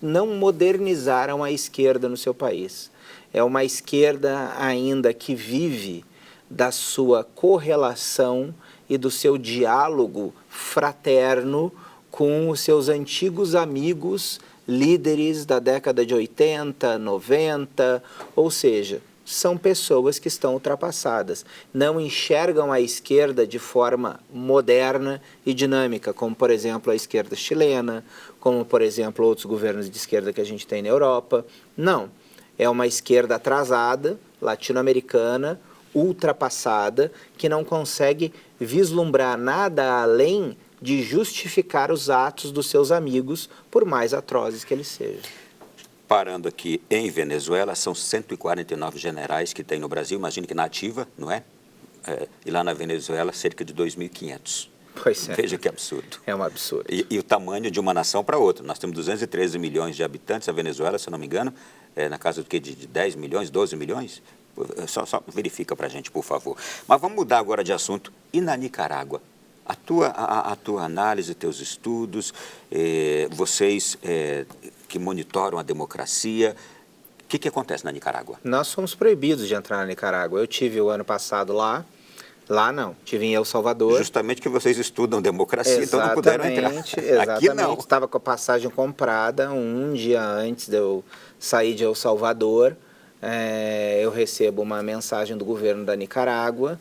não modernizaram a esquerda no seu país. É uma esquerda ainda que vive da sua correlação e do seu diálogo fraterno com os seus antigos amigos, líderes da década de 80, 90, ou seja, são pessoas que estão ultrapassadas, não enxergam a esquerda de forma moderna e dinâmica, como, por exemplo, a esquerda chilena, como, por exemplo, outros governos de esquerda que a gente tem na Europa. Não, é uma esquerda atrasada, latino-americana, ultrapassada, que não consegue vislumbrar nada além de justificar os atos dos seus amigos, por mais atrozes que eles sejam. Parando aqui em Venezuela, são 149 generais que tem no Brasil, imagine que na ativa, não é? E lá na Venezuela, cerca de 2.500. Pois é. Veja que absurdo. É um absurdo. E o tamanho de uma nação para outra. Nós temos 213 milhões de habitantes, a Venezuela, se eu não me engano, na casa do quê? De 10 milhões, 12 milhões? Só verifica para a gente, por favor. Mas vamos mudar agora de assunto. E na Nicarágua? A tua análise, teus estudos, vocês que monitoram a democracia, o que acontece na Nicarágua? Nós fomos proibidos de entrar na Nicarágua. Eu tive o ano passado lá não, tive em El Salvador. Justamente que vocês estudam democracia, então não puderam entrar. Exatamente, aqui não. Estava com a passagem comprada um dia antes de eu sair de El Salvador. Eu recebo uma mensagem do governo da Nicarágua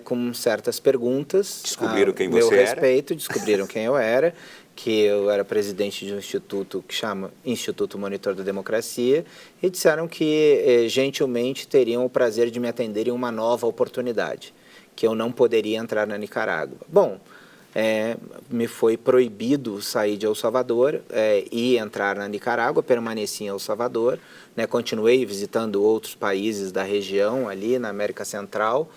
com certas perguntas. Descobriram quem você era? Meu respeito, descobriram quem eu era, que eu era presidente de um instituto que chama Instituto Monitor da Democracia, e disseram que gentilmente teriam o prazer de me atender em uma nova oportunidade, que eu não poderia entrar na Nicarágua. Bom, me foi proibido sair de El Salvador e entrar na Nicarágua, permaneci em El Salvador, né, continuei visitando outros países da região ali na América Central,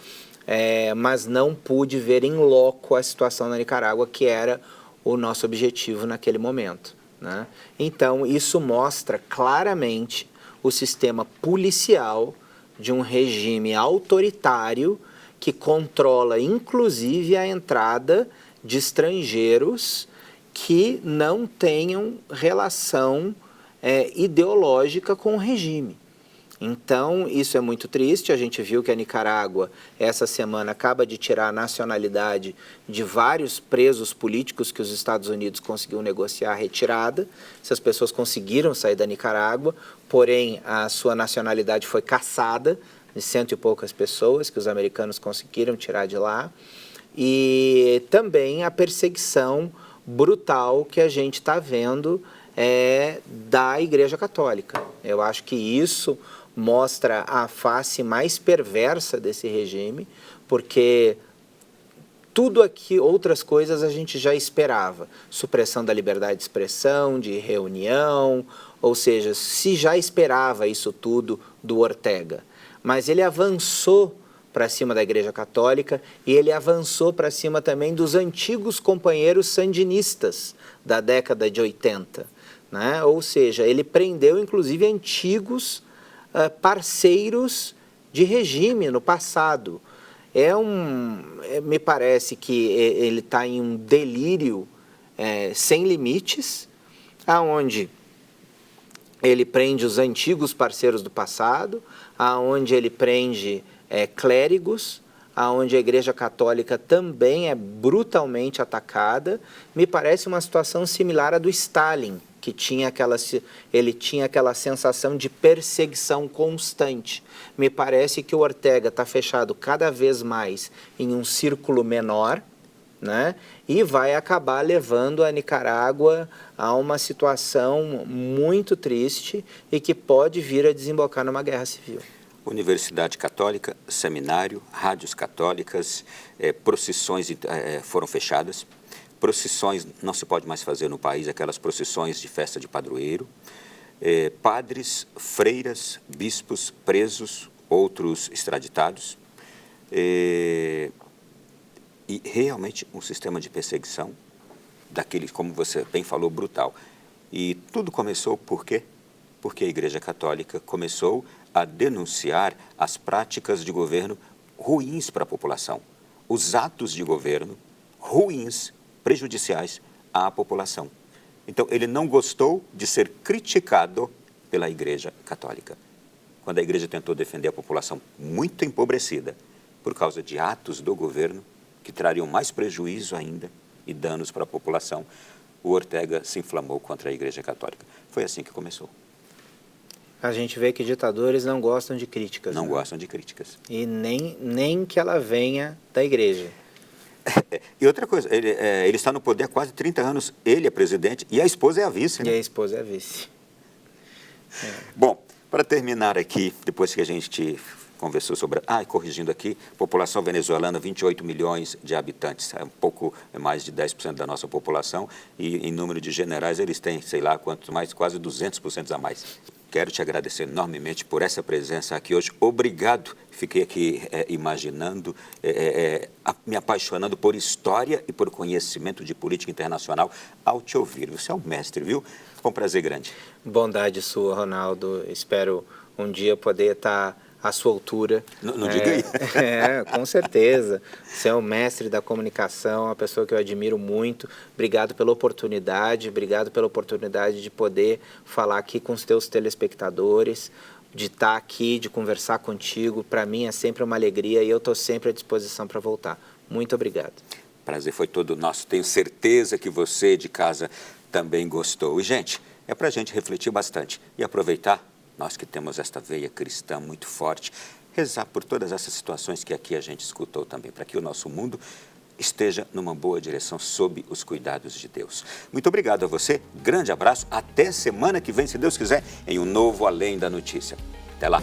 mas não pude ver em loco a situação na Nicarágua, que era o nosso objetivo naquele momento, né? Então, isso mostra claramente o sistema policial de um regime autoritário que controla, inclusive, a entrada de estrangeiros que não tenham relação ideológica com o regime. Então, isso é muito triste. A gente viu que a Nicarágua, essa semana, acaba de tirar a nacionalidade de vários presos políticos que os Estados Unidos conseguiu negociar a retirada. Essas pessoas conseguiram sair da Nicarágua, porém, a sua nacionalidade foi cassada, de 100 e poucas pessoas que os americanos conseguiram tirar de lá. E também a perseguição brutal que a gente está vendo da Igreja Católica. Eu acho que isso mostra a face mais perversa desse regime, porque tudo aqui, outras coisas a gente já esperava. Supressão da liberdade de expressão, de reunião, ou seja, se já esperava isso tudo do Ortega. Mas ele avançou para cima da Igreja Católica e ele avançou para cima também dos antigos companheiros sandinistas da década de 80. Né? Ou seja, ele prendeu inclusive antigos parceiros de regime no passado. Me parece que ele está em um delírio sem limites, aonde ele prende os antigos parceiros do passado, aonde ele prende clérigos, aonde a Igreja Católica também é brutalmente atacada. Me parece uma situação similar à do Stalin, que ele tinha aquela sensação de perseguição constante. Me parece que o Ortega está fechado cada vez mais em um círculo menor, né? E vai acabar levando a Nicarágua a uma situação muito triste e que pode vir a desembocar numa guerra civil. Universidade Católica, seminário, rádios católicas, procissões foram fechadas. Procissões não se pode mais fazer no país, aquelas procissões de festa de padroeiro. Padres, freiras, bispos presos, outros extraditados. E realmente um sistema de perseguição, daquele, como você bem falou, brutal. E tudo começou por quê? Porque a Igreja Católica começou a denunciar as práticas de governo ruins para a população, os atos de governo ruins, prejudiciais à população. Então, ele não gostou de ser criticado pela Igreja Católica. Quando a Igreja tentou defender a população muito empobrecida por causa de atos do governo que trariam mais prejuízo ainda e danos para a população, o Ortega se inflamou contra a Igreja Católica. Foi assim que começou. A gente vê que ditadores não gostam de críticas. Não gostam de críticas. E nem que ela venha da Igreja. E outra coisa, ele está no poder há quase 30 anos, ele é presidente e a esposa é a vice. Né? E a esposa é a vice. Bom, para terminar aqui, depois que a gente conversou sobre... corrigindo aqui, população venezuelana, 28 milhões de habitantes, um pouco mais de 10% da nossa população, e em número de generais eles têm, sei lá quantos mais, quase 200% a mais. Quero te agradecer enormemente por essa presença aqui hoje. Obrigado. Fiquei aqui imaginando, me apaixonando por história e por conhecimento de política internacional ao te ouvir. Você é um mestre, viu? Foi um prazer grande. Bondade sua, Ronaldo. Espero um dia poder estar à sua altura. Não diga aí. Com certeza. Você é um mestre da comunicação, uma pessoa que eu admiro muito. Obrigado pela oportunidade de poder falar aqui com os teus telespectadores, de estar aqui, de conversar contigo. Para mim é sempre uma alegria e eu estou sempre à disposição para voltar. Muito obrigado. Prazer foi todo nosso. Tenho certeza que você de casa também gostou. E, gente, é para a gente refletir bastante e aproveitar, nós que temos esta veia cristã muito forte, rezar por todas essas situações que aqui a gente escutou também, para que o nosso mundo esteja numa boa direção sob os cuidados de Deus. Muito obrigado a você, grande abraço, até semana que vem, se Deus quiser, em um novo Além da Notícia. Até lá!